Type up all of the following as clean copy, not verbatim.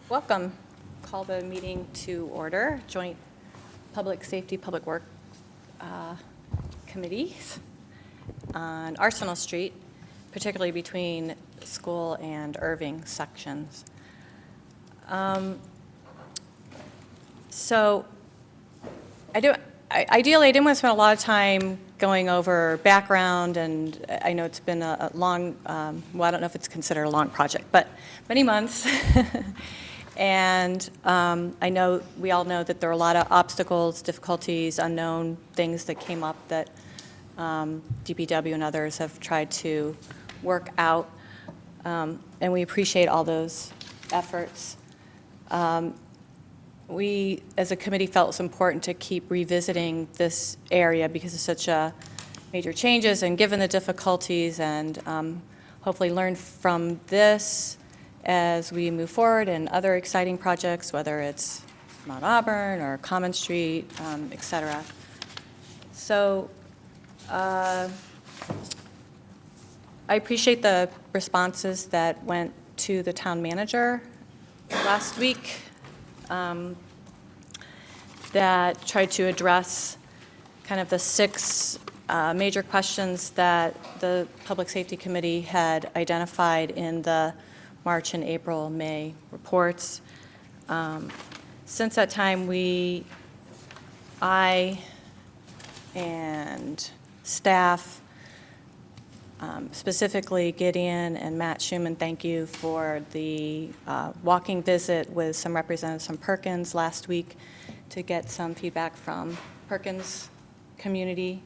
Welcome. Call the meeting to order. Joint Public Safety, Public Works Committees on Arsenal Street, particularly between School and Irving sections. Ideally, I didn't want to spend a lot of time going over background, and I know it's been a long, well, I don't know if it's considered a long project, but many months. And we all know that there are a lot of obstacles, difficulties, unknown things that came up that DPW and others have tried to work out, and we appreciate all those efforts. We, as a committee, felt it was important to keep revisiting this area because of such major changes, and given the difficulties, and hopefully learn from this as we move forward and other exciting projects, whether it's Mount Auburn or Common Street, et cetera. So I appreciate the responses that went to the town manager last week that tried to address kind of the 6 major questions that the Public Safety Committee had identified in the March and April, May reports. Since that time, I and staff, specifically Gideon and Matt Schuman, thank you for the walking visit with some representatives from Perkins last week to get some feedback from Perkins community.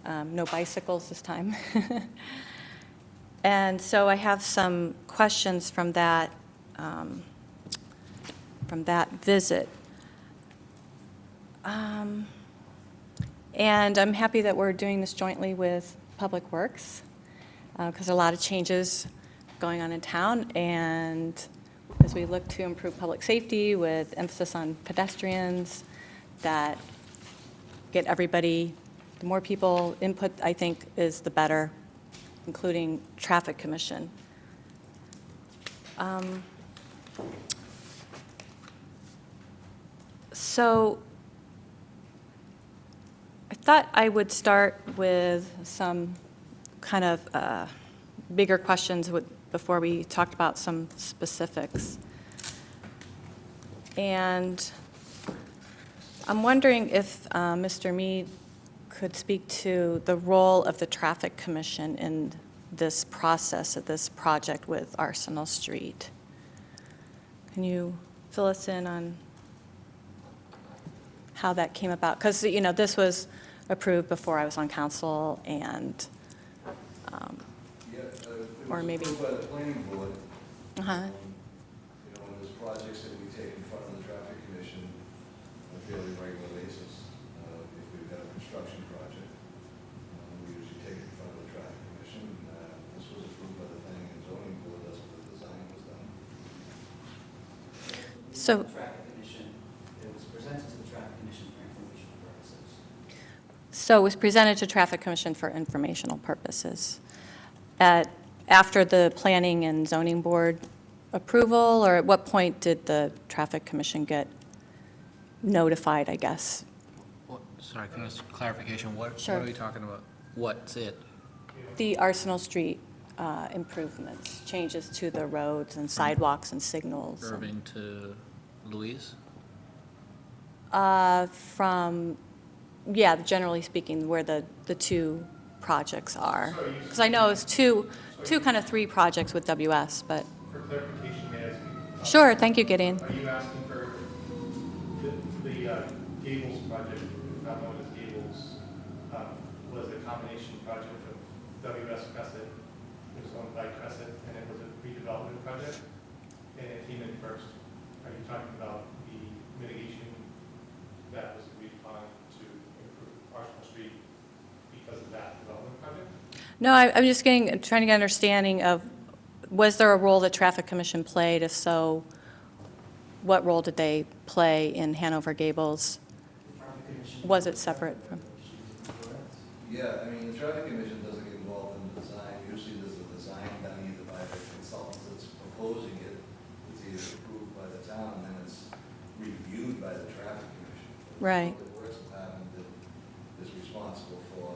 No bicycles this time. And so I have some questions from that visit. And I'm happy that we're doing this jointly with Public Works because there are a lot of changes going on in town, and as we look to improve public safety with emphasis on pedestrians that get everybody, the more people input, I think, is the better, including Traffic Commission. So I thought I would start with some kind of bigger questions before we talked about some specifics. And I'm wondering if Mr. Mead could speak to the role of the Traffic Commission in this process of this project with Arsenal Street. Can you fill us in on how that came about? Because, you know, this was approved before I was on council, and or maybe approved by the planning board. Uh-huh. There's projects that we take in front of the Traffic Commission on a fairly regular basis. If we've got a construction project, we usually take it in front of the Traffic Commission. This was approved by the Planning and Zoning Board. That's what the design was done. So, the Traffic Commission, it was presented to the Traffic Commission for informational purposes. So it was presented to Traffic Commission for informational purposes. After the Planning and Zoning Board approval, or at what point did the Traffic Commission get notified, I guess? Sorry, can I ask clarification? Sure. What are we talking about? What's it? The Arsenal Street improvements, changes to the roads and sidewalks and signals. Irving to Louise? Yeah, generally speaking, where the 2 projects are. Because I know it's two kind of 3 projects with WS, but. For clarification, may I ask you? Sure, thank you, Gideon. Are you asking for the Gables project, not known as Gables, was a combination project of WS Crescent, it was owned by Crescent, and it was a redevelopment project, and it came in first. Are you talking about the mitigation that was agreed upon to improve Arsenal Street because of that development project? No, I'm just trying to get an understanding of, was there a role that Traffic Commission played? If so, what role did they play in Hanover Gables? Was it separate from? Yeah, I mean, the Traffic Commission doesn't get involved in the design. Usually there's a design done either by the consultant that's proposing it, with the is approved by the town, and then it's reviewed by the traffic commission. Right. The Public Works Department that is responsible for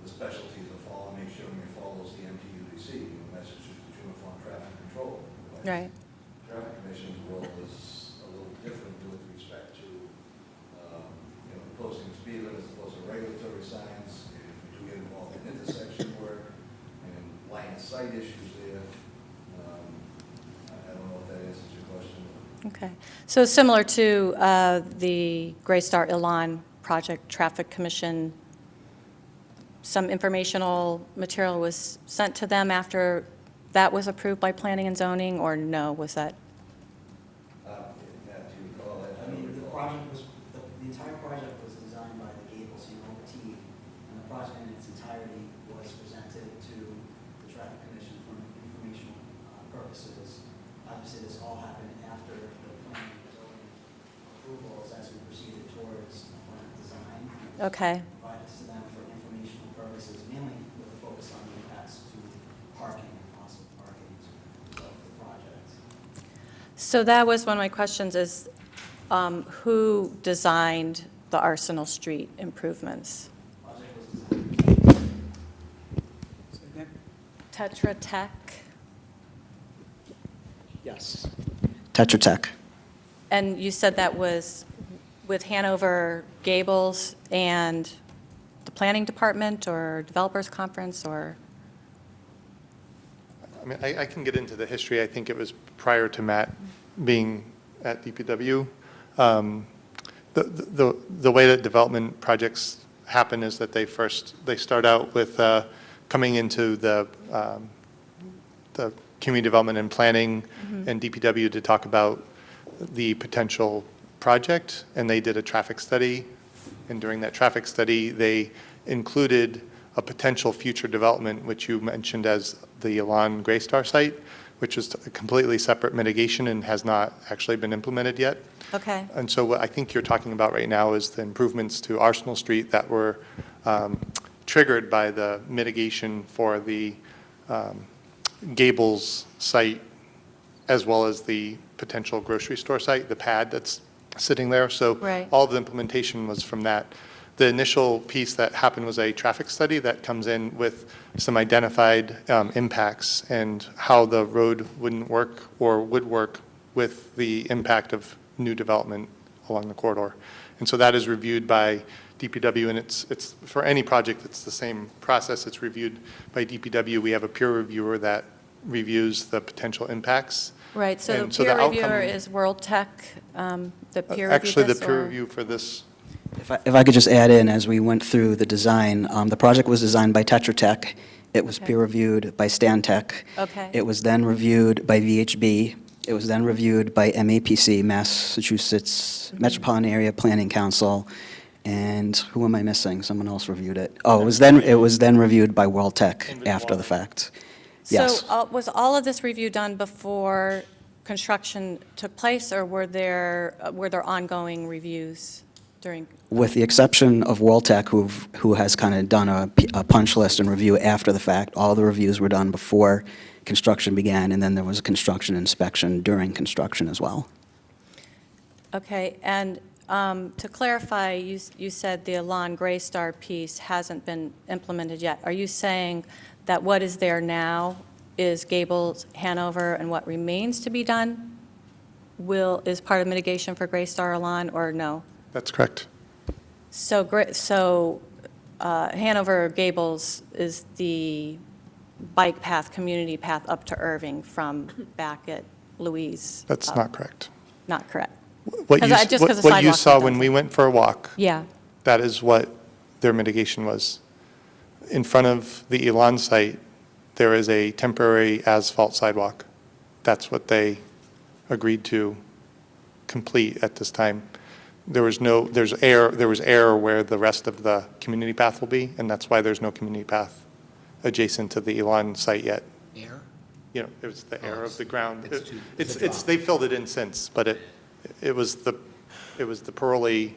the specialties of follow, make sure it follows the MTUDC, Massachusetts Uniform Traffic Control. Right. Traffic commission's role is a little different with respect to, posting speed limits as opposed to regulatory signs. We do get involved in intersection work and line of sight issues there. I don't know if that answers your question. Okay. So similar to the Gray Star Elon project, Traffic Commission, some informational material was sent to them after that was approved by planning and zoning, or no, was that? Matt, do you recall that? I mean, the project was, the entire project was designed by the Gables, team, and the project in its entirety was presented to the traffic commission for informational purposes. Obviously, this all happened after the planning and zoning approvals as we proceeded towards the final design. Okay. Provided to them for informational purposes, mainly with a focus on the impacts to parking and possible parking of the project. So that was one of my questions is, who designed the Arsenal Street improvements? Project was designed. Tetra Tech? Yes. Tetra Tech. And you said that was with Hanover Gables and the planning department or developers conference, or? I mean, I can get into the history. I think it was prior to Matt being at DPW. The way that development projects happen is that they start out with coming into the community development and planning and DPW to talk about the potential project, and they did a traffic study. And during that traffic study, they included a potential future development, which you mentioned as the Elon Greystar site, which is a completely separate mitigation and has not actually been implemented yet. Okay. And so what I think you're talking about right now is the improvements to Arsenal Street that were triggered by the mitigation for the Gables site, as well as the potential grocery store site, the pad that's sitting there. So Right. all of the implementation was from that. The initial piece that happened was a traffic study that comes in with some identified impacts and how the road wouldn't work or would work with the impact of new development along the corridor. And so that is reviewed by DPW, and it's for any project, it's the same process. It's reviewed by DPW. We have a peer reviewer that reviews the potential impacts. Right, so And the so peer the outcome- reviewer is World Tech, the peer review Actually, the this, peer or- review for this, If I could just add in, as we went through the design, the project was designed by Tetra Tech. It was Okay. peer-reviewed by Stan Tech. Okay. It was then reviewed by VHB. It was then reviewed by MAPC, Massachusetts Metropolitan Area Planning Council. And who am I missing? Someone else reviewed it. Oh, it was then reviewed by World Tech after the fact. Yes. So was all of this review done before construction took place, or were there ongoing reviews during? With the exception of World Tech, who has kind of done a punch list and review after the fact, all the reviews were done before construction began, and then there was a construction inspection during construction as well. Okay, and to clarify, you said the Elon Greystar piece hasn't been implemented yet. Are you saying that what is there now is Gables, Hanover, and what remains to be done is part of mitigation for Greystar Elon, or no? that's correct. So Hanover Gables is the bike path, community path up to Irving from back at Louise? That's not correct. Not correct. What 'Cause you, I- just 'cause the what you sidewalks saw are when done. we went for a walk, Yeah, that is what their mitigation was. In front of the Elon site, there is a temporary asphalt sidewalk. That's what they agreed to complete at this time. There was error where the rest of the community path will be, and that's why there's no community path adjacent to the Elon site yet. Air? You know, it was the error of it's- the ground. it's too- They filled it in since, but it was the Pirelli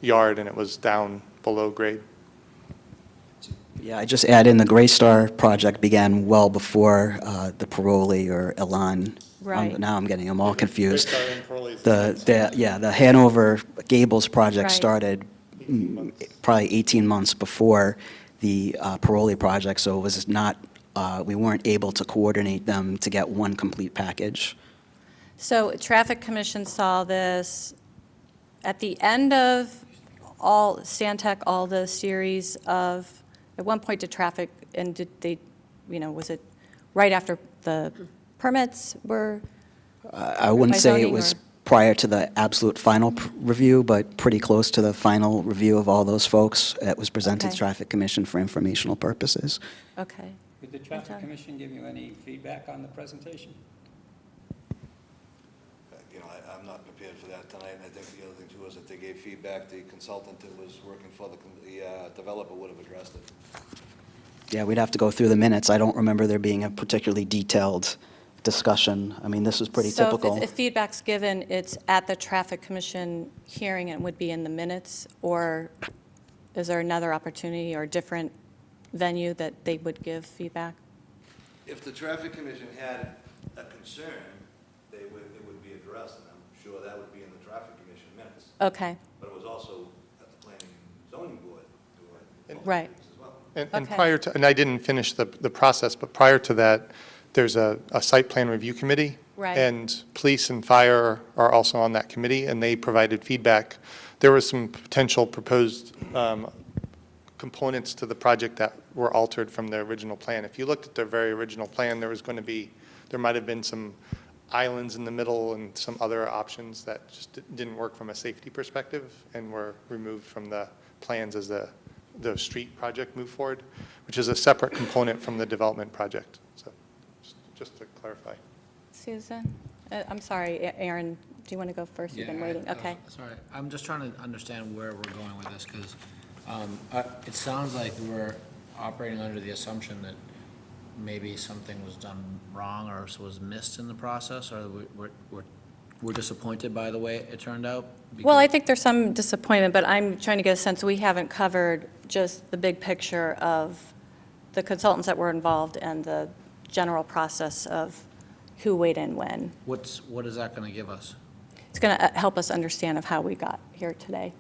yard, and it was down below grade. Yeah, I just add in the Gray Star project began well before the Paroli or Elan. Right. Now I'm getting them all confused. Gray Star and Pearl is The Hanover Gables project Right. started 18 months. probably 18 months before the Paroli project, so it was not, we weren't able to coordinate them to get one complete package. So Traffic Commission saw this at the end of all, Stantec, all the series of, at one point did traffic, and did they, was it right after the permits were? I wouldn't By say it zoning was or- prior to the absolute final review, but pretty close to the final review of all those folks. It was presented to Okay. the Traffic Commission for informational purposes. Okay. Did the John? Traffic Commission give you any feedback on the presentation? I'm not prepared for that tonight, and I think the other thing too is that they gave feedback, the consultant that was working for the developer would have addressed it. Yeah, we'd have to go through the minutes. I don't remember there being a particularly detailed discussion. I mean, this was pretty So typical. if feedback's given, it's at the Traffic Commission hearing and would be in the minutes? Or is there another opportunity or different venue that they would give feedback? If the traffic commission had a concern, it would be addressed, and I'm sure that would be in the traffic commission minutes. Okay, But it was also at the planning and zoning board doing Right. as well. And Okay. prior to, and I didn't finish the process, but prior to that, there's a site plan review committee. Right. And police and fire are also on that committee, and they provided feedback. There was some potential proposed components to the project that were altered from the original plan. If you looked at their very original plan, there might have been some islands in the middle and some other options that just didn't work from a safety perspective and were removed from the plans as the street project moved forward, which is a separate component from the development project. So just to clarify. Susan? I'm sorry, Aaron, do you want to go first? You've been waiting, okay. Sorry, I'm just trying to understand where we're going with this, because it sounds like we're operating under the assumption that maybe something was done wrong or was missed in the process, or we're disappointed by the way it turned out? Well, I Because- think there's some disappointment, but I'm trying to get a sense, we haven't covered just the big picture of the consultants that were involved and the general process of who weighed in when. What is that going to give us? It's going to help us understand of how we got here today.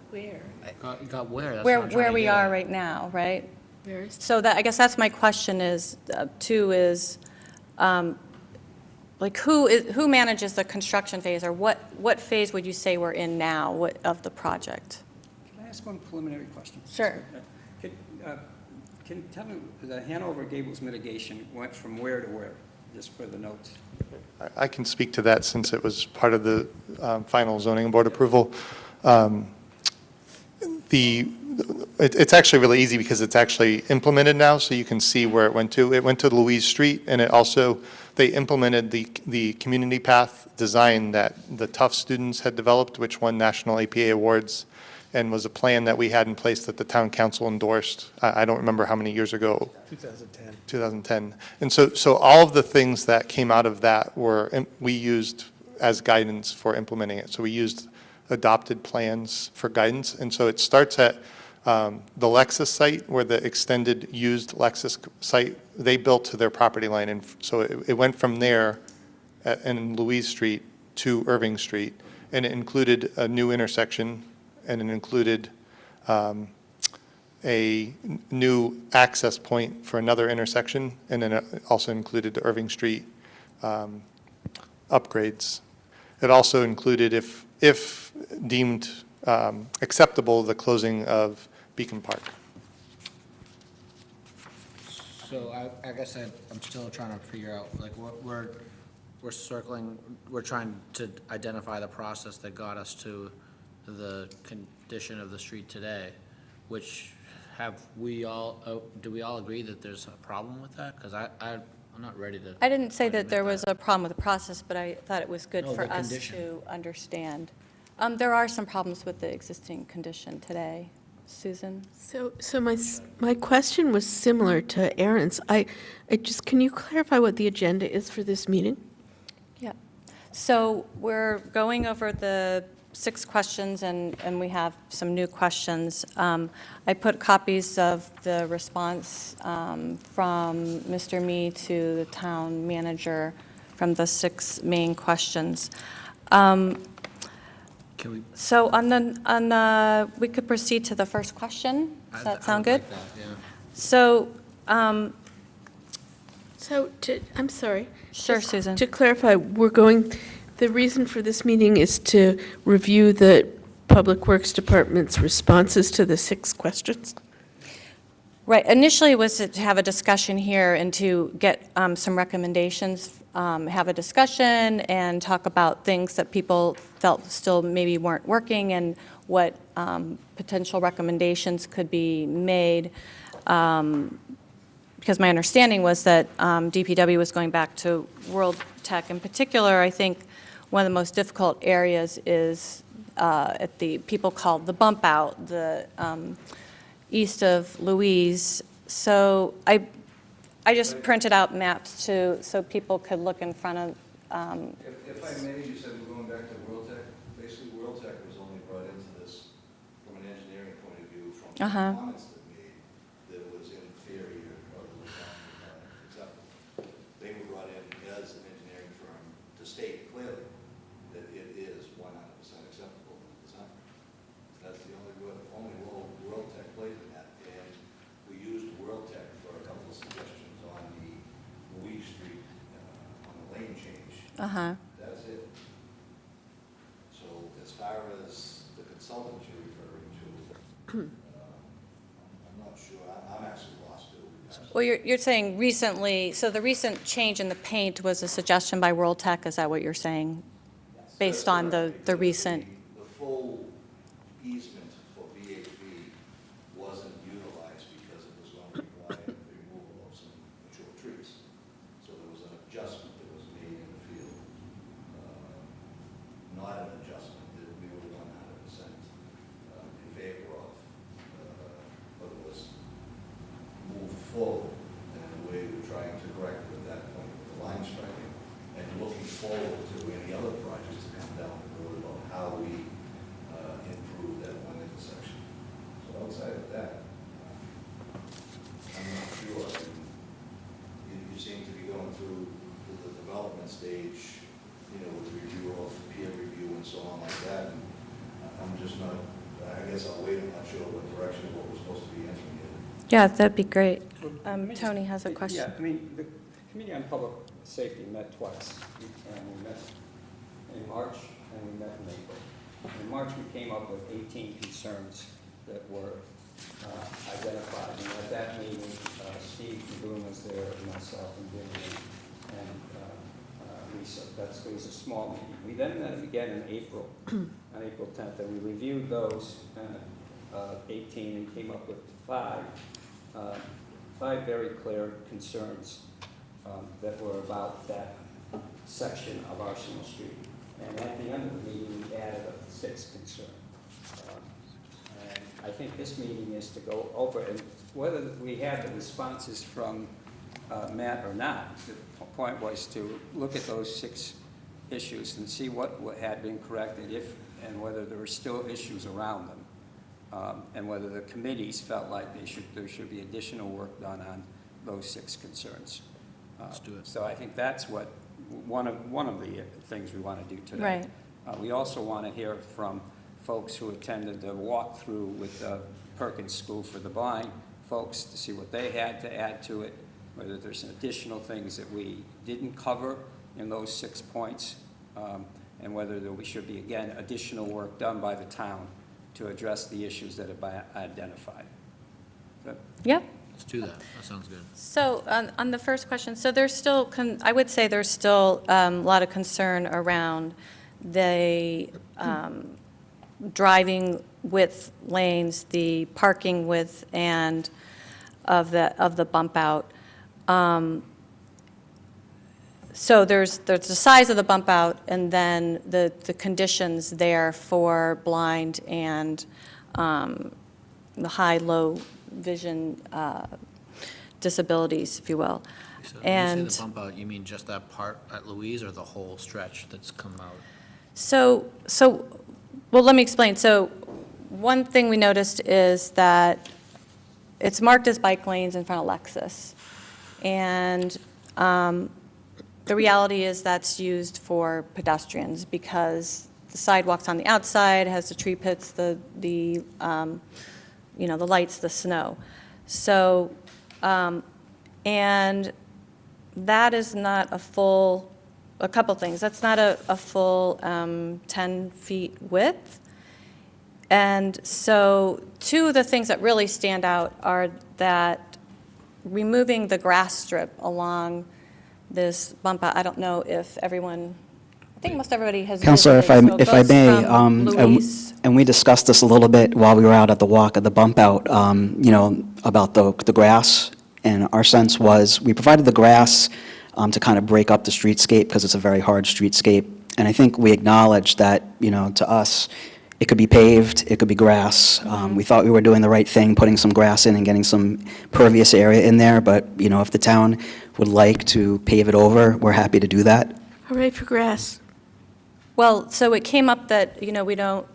Where? Got where? That's what Where I'm trying to we get are at. right now, right? Where is? So that, I guess that's my question is, too, is, like, who manages the construction phase, or what phase would you say we're in now of the project? Can I ask one preliminary question? Sure. Can you tell me, the Hanover Gables mitigation went from where to where, just for the notes? I can speak to that since it was part of the final zoning board approval. It's actually really easy because it's actually implemented now, so you can see where it went to. It went to Louise Street, and it also, they implemented the community path design that the Tufts students had developed, which won national APA awards, and was a plan that we had in place that the town council endorsed. I don't remember how many years ago. 2010. 2010. And so all of the things that came out of that we used as guidance for implementing it. So we used adopted plans for guidance. And so it starts at the Lexus site, where the extended used Lexus site, they built to their property line. And so it went from there in Louise Street to Irving Street. And it included a new intersection, and it included a new access point for another intersection, and then it also included the Irving Street upgrades. It also included, if deemed acceptable, the closing of Beacon Park. So I guess I'm still trying to figure out, like, we're circling, we're trying to identify the process that got us to the condition of the street today, which do we all agree that there's a problem with that? Because I'm not ready to. I didn't say that admit there was a problem with the process, but I thought it was good No, for the us condition. to understand. There are some problems with the existing condition today. Susan? So my question was similar to Aaron's. I just, can you clarify what the agenda is for this meeting? Yeah. So we're going over the 6 questions, and we have some new questions. I put copies of the response from Mr. Me to the town manager from the 6 main questions. Can we? So we could proceed to the first question. Does that sound good? I would like that, yeah. So, I'm sorry. Sure, Just Susan. To clarify, the reason for this meeting is to review the Public Works Department's responses to the 6 questions? right, initially was to have a discussion here and to get some recommendations, have a discussion and talk about things that people felt still maybe weren't working and what potential recommendations could be made. Because my understanding was that DPW was going back to World Tech. In particular, I think one of the most difficult areas is at the, people called the bump out, the east of Louise. So I just printed out maps so people could look in front of. If I may, you said we're going back to World Tech. Basically, World Tech was only brought into this from an engineering point of view, from the comments that made, that it was inferior or it was not acceptable. They were brought in as an engineering firm to state clearly that it is 100% acceptable in the design. That's the only role World Tech played in that. And we used World Tech for a couple of suggestions on the Louise Street, on the lane change. That's it. So as far as the consultants you're referring to, I'm not sure, I'm actually lost too. Well, you're saying recently, so the recent change in the paint was a suggestion by World Tech, is that what you're saying? Based on the recent, The full easement for VHB wasn't utilized because it was going to require the removal of some mature trees. So there was an adjustment that was made in the field. Not an adjustment that we were 100% in favor of, but it was moved forward in a way we're trying to correct at that point with the line striking and looking forward to any other projects to come down the road about how we improve that one intersection. So outside of that, I'm not sure. I mean, you seem to be going through the development stage, you know, with review of peer review and so on like that. And I'm just not, I guess I'll wait. I'm not sure what direction, what we're supposed to be answering here. yeah, that'd be great. Let me just- Tony has a question. Yeah, I mean, the Committee on Public Safety met twice. And we met in March and we met in April. In March, we came up with 18 concerns that were identified. And at that meeting, Steve Magoon was there, and myself, and Vivian, and Lisa. It was a small meeting. We then met again in April, on April 10th, and we reviewed those 18 and came up with five very clear concerns that were about that section of Arsenal Street. And at the end of the meeting, we added a 6th concern. And I think this meeting is to go over, and whether we have the responses from Matt or not, the point was to look at those 6 issues and see what had been corrected, if and whether there were still issues around them, and whether the committees felt like there should be additional work done on those 6 concerns. Let's do it. So I think that's what one of the things we want to do today. Right. We also want to hear from folks who attended the walkthrough with Perkins School for the Blind folks to see what they had to add to it, whether there's additional things that we didn't cover in those 6 points, and whether there should be, again, additional work done by the town to address the issues that have been identified. Yep. Let's do that. That sounds good. So on the first question, so there's still, I would say there's still a lot of concern around the driving width lanes, the parking width, and of the bump out. So there's the size of the bump out, and then the conditions there for blind and the high-low vision disabilities, if you will. So And when you say the bump out, you mean just that part at Louise or the whole stretch that's come out? so Well, let me explain. So one thing we noticed is that it's marked as bike lanes in front of Lexus. And the reality is that's used for pedestrians because the sidewalk's on the outside, has the tree pits, the lights, the snow. So, and that is not a couple things. That's not a full 10 feet width. And so two of the things that really stand out are that removing the grass strip along this bump out, I don't know if everyone, I think most everybody has. Counselor, if visited, I, so it if I goes may, from Louise. and we discussed this a little bit while we were out at the walk at the bump out, about the grass. And our sense was, we provided the grass to kind of break up the streetscape because it's a very hard streetscape. And I think we acknowledged that, to us, it could be paved, it could be grass. We thought we were doing the right thing, putting some grass in and getting some pervious area in there. But, if the town would like to pave it over, we're happy to do that. Hooray for grass. Well, so it came up that, we don't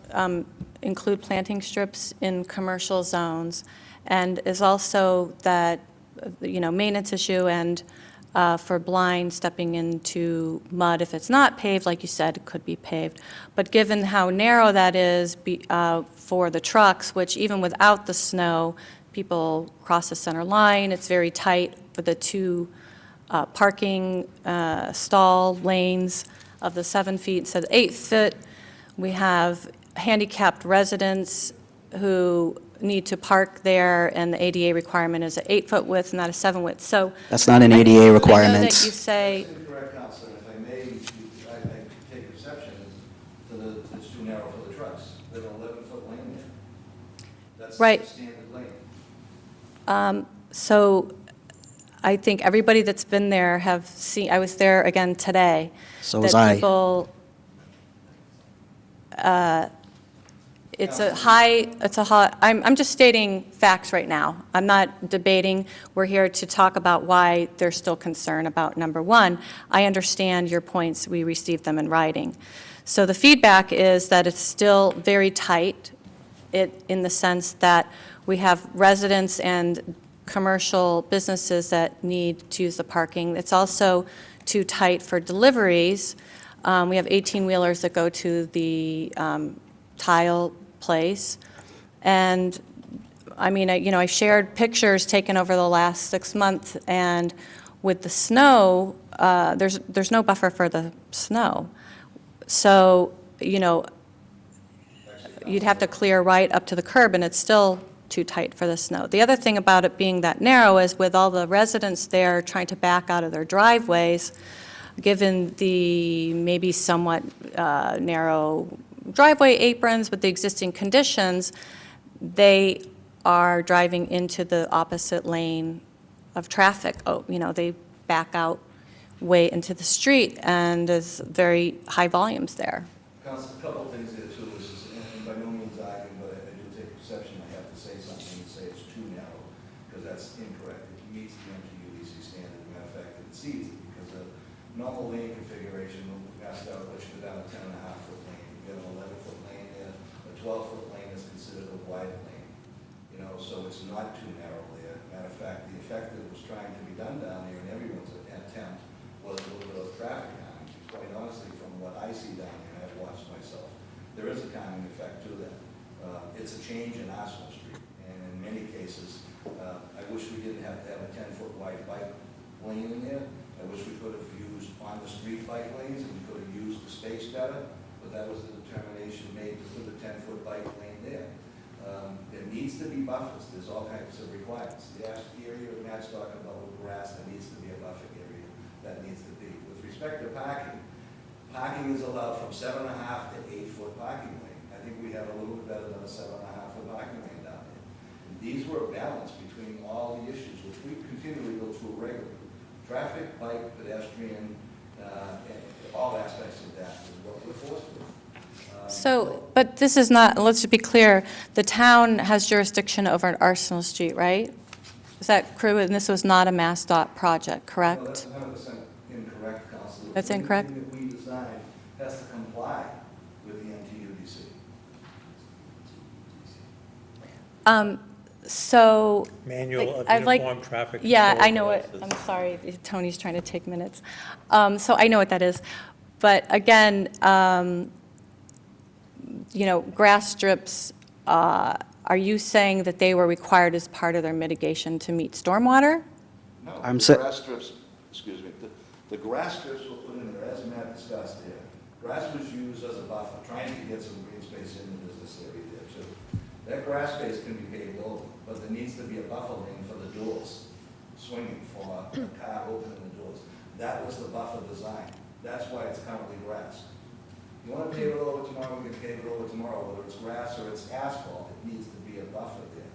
include planting strips in commercial zones, and is also that, maintenance issue and for blind stepping into mud, if it's not paved, like you said, it could be paved. But given how narrow that is for the trucks, which even without the snow, people cross the center line, it's very tight for the two parking stall lanes of the 7 feet instead of 8 foot. We have handicapped residents who need to park there, and the ADA requirement is an 8-foot width, not a 7 width. So That's not an ADA I know requirement. that you say, That's incorrect, Counselor. If I may, I take exception to it's too narrow for the trucks. There's an 11-foot lane there. That's Right. the standard lane. so I think everybody that's been there have seen, I was there again today. So was I. That people, it's a high, I'm just stating facts right now. I'm not debating. We're here to talk about why there's still concern about number one. I understand your points. We received them in writing. So the feedback is that it's still very tight in the sense that we have residents and commercial businesses that need to use the parking. It's also too tight for deliveries. We have 18-wheelers that go to the tile place. And I mean, I shared pictures taken over the last 6 months, and with the snow, there's no buffer for the snow. So, you'd have to clear right up to the curb, and it's still too tight for the snow. The other thing about it being that narrow is with all the residents there trying to back out of their driveways, given the maybe somewhat narrow driveway aprons with the existing conditions, they are driving into the opposite lane of traffic. They back out way into the street, and there's very high volumes there. Counsel, a couple of things there too. This is, and by no means arguing, but I do take exception. I have to say something and say it's too narrow, because that's incorrect. It meets the MTUDC standard. Matter of fact, it exceeds it, because a normal lane configuration, asked out, let's go down a 10.5-foot lane. You have an 11-foot lane there, a 12-foot lane is considered a wide lane. So it's not too narrow there. Matter of fact, the effect that was trying to be done down there, and everyone's attempt, was a little bit of traffic calming. Quite honestly, from what I see down there, and I've watched myself, there is a calming effect to that. It's a change in Arsenal Street, and in many cases, I wish we didn't have to have a 10-foot wide bike lane in there. I wish we could have used on-the-street bike lanes, and we could have used the space better, but that was the determination made to put a 10-foot bike lane there. There needs to be buffers. There's all kinds of requirements. The area Matt's talking about with grass, there needs to be a buffer area that needs to be. With respect to parking, parking is allowed from 7.5 to 8-foot parking lane. I think we have a little bit better than a 7.5-foot parking lane down there. And these were balanced between all the issues, which we continually go through regularly. Traffic, bike, pedestrian, and all aspects of that is what we're forced with. So, but this is not, let's just be clear, the town has jurisdiction over Arsenal Street, right? Is that true? And this was not a MassDOT project, No, correct? that's 100% incorrect, Council. That's incorrect? Anything that we design has to comply with the MTUDC. So. Manual of I'd like- uniform traffic. Yeah, control I know it. devices. I'm sorry, Tony's trying to take minutes. So I know what that is. But again, grass strips, are you saying that they were required as part of their mitigation to meet stormwater? No, I'm the sa- grass strips, excuse me, the grass strips were put in there, as Matt discussed there. Grass was used as a buffer, trying to get some green space in the business area there too. That grass space can be paved over, but there needs to be a buffer lane for the doors, swinging for a car opening the doors. That was the buffer design. That's why it's currently grass. You want to pave it over tomorrow, we can pave it over tomorrow, whether it's grass or it's asphalt, it needs to be a buffer there.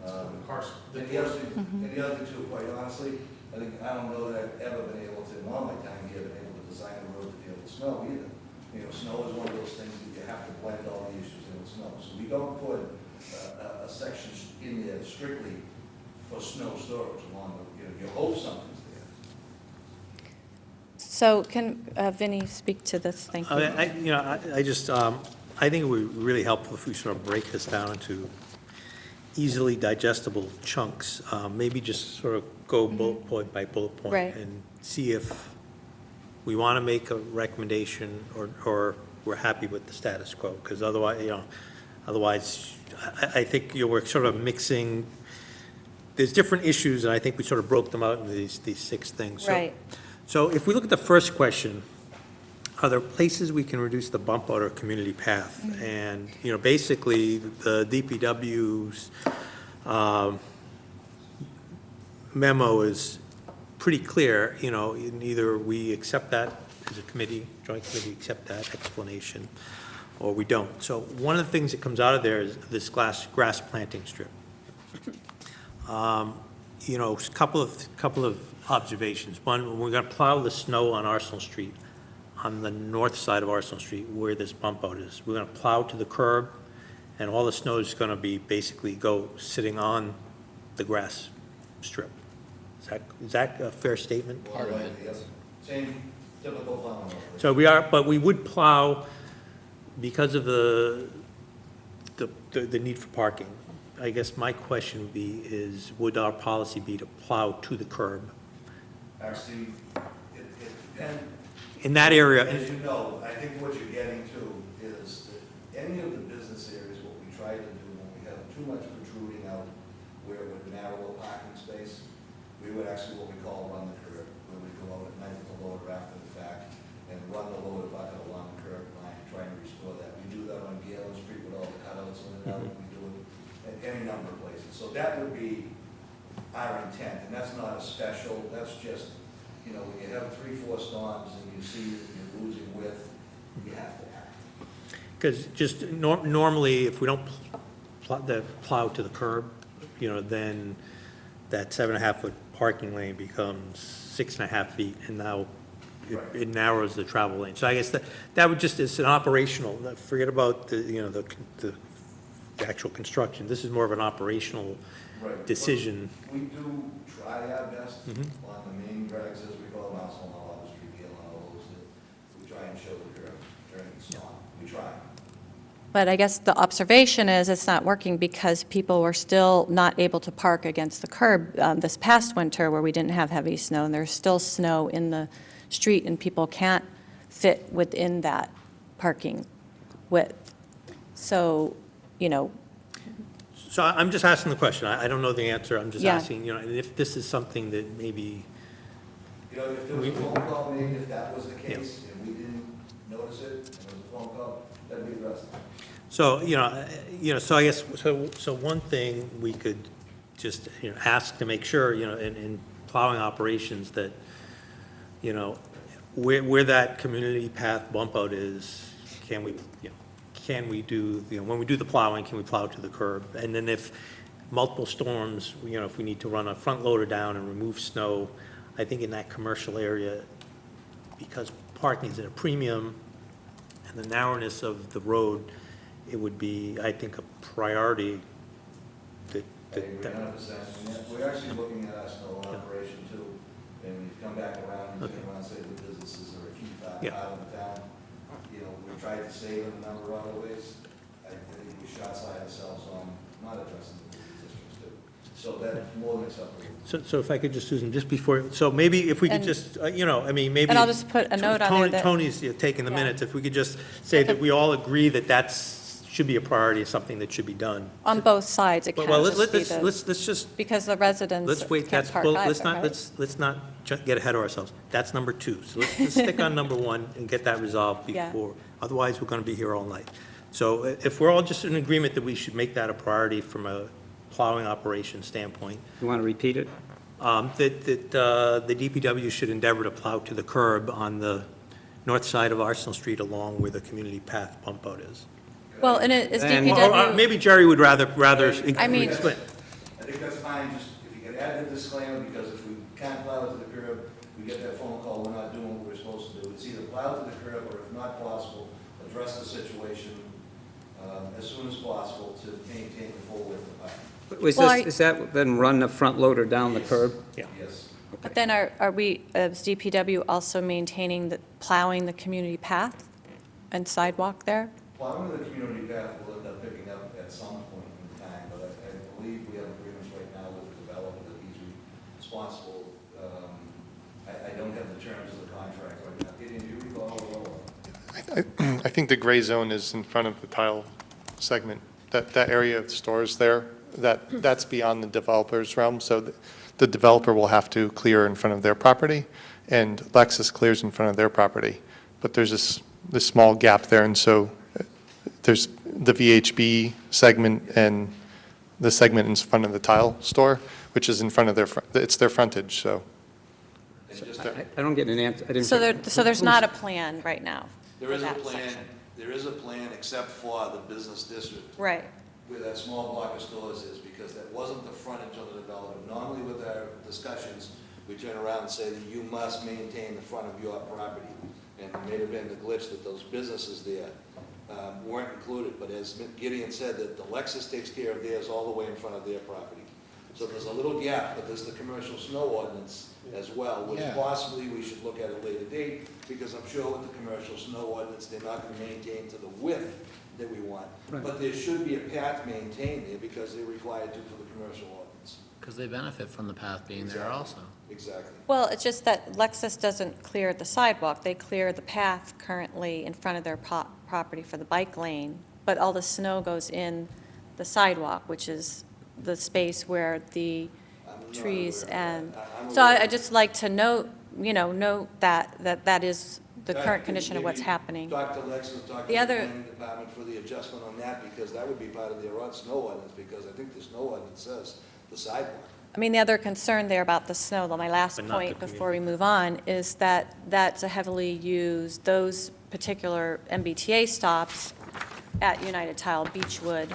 The cars, And the other two, quite honestly, I don't know that I've ever been able to, in all my time here, been able to design a road to deal with snow either. Snow is one of those things that you have to blend all the issues in with snow. So we don't put a section in there strictly for snow storage along the, you hope something's there. So can Vinnie speak to this? Thank you. I think it would be really helpful if we sort of break this down into easily digestible chunks, maybe just sort of go bullet point by bullet point. Right. And see if we want to make a recommendation or we're happy with the status quo, because otherwise, I think we're sort of mixing, there's different issues, and I think we sort of broke them out into these 6 things. Right. So if we look at the first question, are there places we can reduce the bump out or community path? And, basically, the DPW's memo is pretty clear, in either we accept that as a committee, joint committee, accept that explanation, or we don't. So one of the things that comes out of there is this grass planting strip. Couple of observations. One, we're going to plow the snow on Arsenal Street, on the north side of Arsenal Street, where this bump out is. We're going to plow to the curb, and all the snow is going to be basically sitting on the grass strip. Is that a fair statement? Part of it. Yes. Same typical plowing operation. So but we would plow because of the need for parking. I guess my question would be would our policy be to plow to the curb? Actually, it depends. In that area, As you know, I think what you're getting to is that any of the business areas, what we try to do when we have too much protruding out where it would narrow a parking space, we would actually what we call run the curb, where we go out at night with the loader after the fact and run the loader bucket along the curb line, trying to restore that. We do that on Galen Street with all the cutouts in and out, we do it at any number of places. So that would be our intent, and that's not a special, that's just, when you have 3-4 storms and you see that you're losing width, you have to act. because just normally, if we don't plow to the curb, then that 7.5-foot parking lane becomes 6.5 feet, and now it narrows the travel lane. So I guess that would just, it's an operational, forget about the actual construction. This is more of an operational Right. decision. We do try our best Mhm. on the main drags, as we call them, also on Water Street, Galen, all those, that we try and show the curve during the storm. We try. But I guess the observation is it's not working because people were still not able to park against the curb this past winter where we didn't have heavy snow, and there's still snow in the street, and people can't fit within that parking width. So, So I'm just asking the question. I don't know the answer. I'm just Yeah. asking, and if this is something that maybe, If there was a phone call made, if that was the case, and we didn't notice it, and there was a phone call, that'd be addressed. so, so I guess, so one thing we could just, ask to make sure, in plowing operations that, where that community path bump out is, can we do, when we do the plowing, can we plow to the curb? And then if multiple storms, if we need to run a front loader down and remove snow, I think in that commercial area, because parking is at a premium and the narrowness of the road, it would be, I think, a priority that. I agree 100%. We're actually looking at our snow operation too, and we've come back around, and turn around and say the businesses are a key part of the town. We tried to save a number of other ways. I think we shot side ourselves on not addressing the districts too. So that's more than acceptable. So if I could just, Susan, just before, so maybe if we could And- just, I mean, maybe. And I'll just put a note on there that- Tony's taking the Yeah. minutes, if we could just say that we all agree that should be a priority, something that should be done. On both sides, it can't Well, just be let's just, because the residents let's wait, can't that's, park well, either, let's not get ahead of ourselves. That's number 2. So let's just stick on number 1 and get that resolved Yeah. before, otherwise we're going to be here all night. So if we're all just in agreement that we should make that a priority from a plowing operation standpoint, You want to repeat it? that the DPW should endeavor to plow to the curb on the north side of Arsenal Street along where the community path bump out is. Well, and is And- Or DPW, maybe Jerry would rather I mean- explain. I think that's fine, just if you could add the disclaimer, because if we can't plow to the curb, we get that phone call, we're not doing what we're supposed to do. It's either plow to the curb, or if not possible, address the situation as soon as possible to maintain the full width of the pipe. Was Well, this, is that then run the front loader down the curb? Yeah. Yes. but then are we, as DPW, also maintaining the, plowing the community path and sidewalk there? Plowing the community path will end up picking up at some point in time, but I believe we have agreements right now with the developer that he's responsible. I don't have the terms of the contract right now. Gideon, do you recall? I think the gray zone is in front of the tile segment. That area of stores there, that's beyond the developer's realm, so the developer will have to clear in front of their property, and Lexus clears in front of their property. But there's this small gap there, and so there's the VHB segment and the segment in front of the tile store, which is in front of it's their frontage, so. And just I don't get an answer. I didn't. So there's not a plan right now There for is a that plan, section? there is a plan except for the business district, Right, where that small block of stores is, because that wasn't the frontage of the development. Normally with our discussions, we turn around and say that you must maintain the front of your property. And it may have been the glitch that those businesses there weren't included, but as Gideon said, that the Lexus takes care of theirs all the way in front of their property. So there's a little gap, but there's the commercial snow ordinance as well, which Yeah. possibly we should look at a later date, because I'm sure with the commercial snow ordinance, they're not gonna maintain to the width that we want. Right. But there should be a path maintained there, because they're required to for the commercial ordinance. Because they benefit from the path being there also. Exactly. well, it's just that Lexus doesn't clear the sidewalk, they clear the path currently in front of their property for the bike lane, but all the snow goes in the sidewalk, which is the space where the I'm not trees aware of and, that. I'm so aware- I just like to note that is the Right, current condition of what's maybe happening. Talk to Lexus, talk to The the other- planning department for the adjustment on that, because that would be part of their snow ordinance, because I think the snow ordinance says the sidewalk. I mean, the other concern there about the snow, though, my last But not the point before we move on, is that that's a heavily used, those particular MBTA stops at United Tile, Beechwood,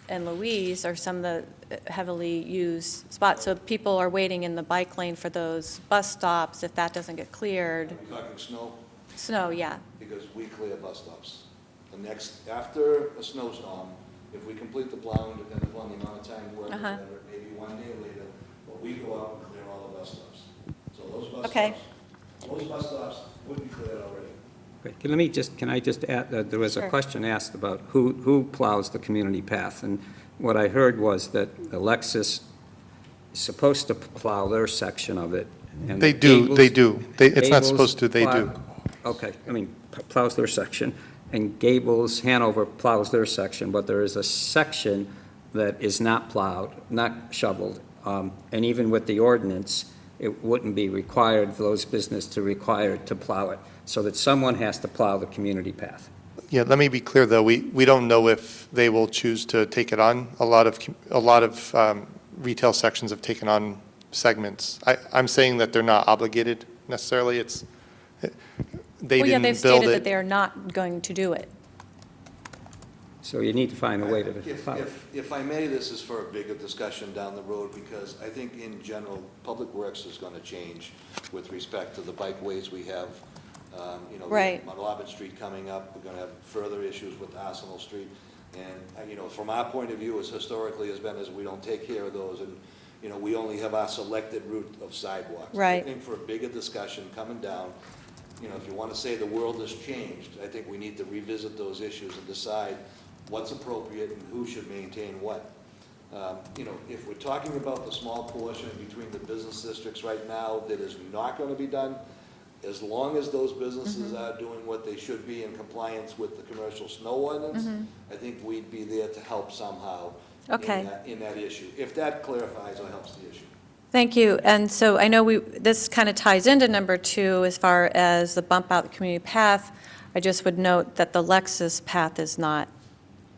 and Louise are some of the heavily used spots. So people are waiting in the bike lane for those bus stops. If that doesn't get cleared, Are we talking snow? snow, yeah. Because we clear bus stops. The next, after a snowstorm, if we complete the plowing, depending upon the amount of time work, or Uh-huh. whatever, maybe one day later, but we go out and clear all the bus stops. So those bus Okay. stops, those bus stops would be cleared already. Okay, can I just add, there was a Sure. question asked about who plows the community path, and what I heard was that Alexis is supposed to plow their section of it. and They do, Gables- they do. It's not Gables supposed to, they plow- do. Okay, plows their section, and Gables, Hanover plows their section, but there is a section that is not plowed, not shoveled, and even with the ordinance, it wouldn't be required for those businesses to require to plow it, so that someone has to plow the community path. Yeah, let me be clear, though, we don't know if they will choose to take it on. A lot of retail sections have taken on segments. I'm saying that they're not obligated necessarily, they Well, yeah, didn't they've build stated that it. they're not going to do it. So you need to find a way to If- follow. If I may, this is for a bigger discussion down the road, because I think in general, Public Works is going to change with respect to the bikeways we have. Right. On Auburn Street coming up, we're going to have further issues with Arsenal Street. And, from our point of view, as historically has been, is we don't take care of those, and, we only have our selected route of sidewalks. Right. I think for a bigger discussion coming down, if you want to say the world has changed, I think we need to revisit those issues and decide what's appropriate and who should maintain what. You know, if we're talking about the small portion between the business districts right now that is not gonna be done, as long as those businesses are doing what they should be in compliance with the commercial snow ordinance, I think we'd be there to help somehow Okay. in that issue, if that clarifies or helps the issue. Thank you. And so I know this kind of ties into number 2 as far as the bump out the community path. I just would note that the Lexus path is not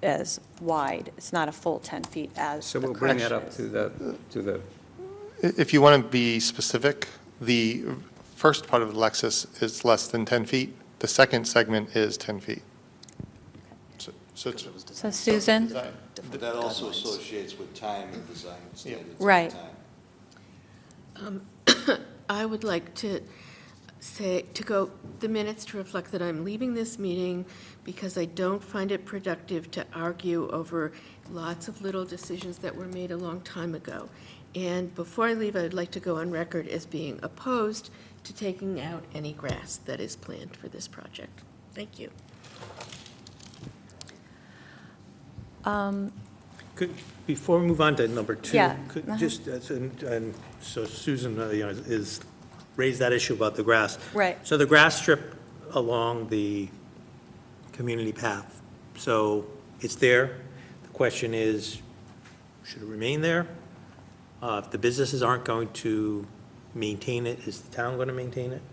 as wide. It's not a full 10 feet as So the we'll bring that correction up is. to the, If you want to be specific, the first part of the Lexus is less than 10 feet. The second segment is 10 feet. So it's So Susan? design. But that also associates with time and design standards. at Right. the time. I would like to say, to go, the minutes to reflect that I'm leaving this meeting because I don't find it productive to argue over lots of little decisions that were made a long time ago. And before I leave, I'd like to go on record as being opposed to taking out any grass that is planned for this project. Thank you. Before we move on to number 2, Yeah, could uh-huh. just, and so Susan, you know, is raised that issue about the grass. Right. So the grass strip along the community path, so it's there. The question is, should it remain there? If the businesses aren't going to maintain it, is the town going to maintain it?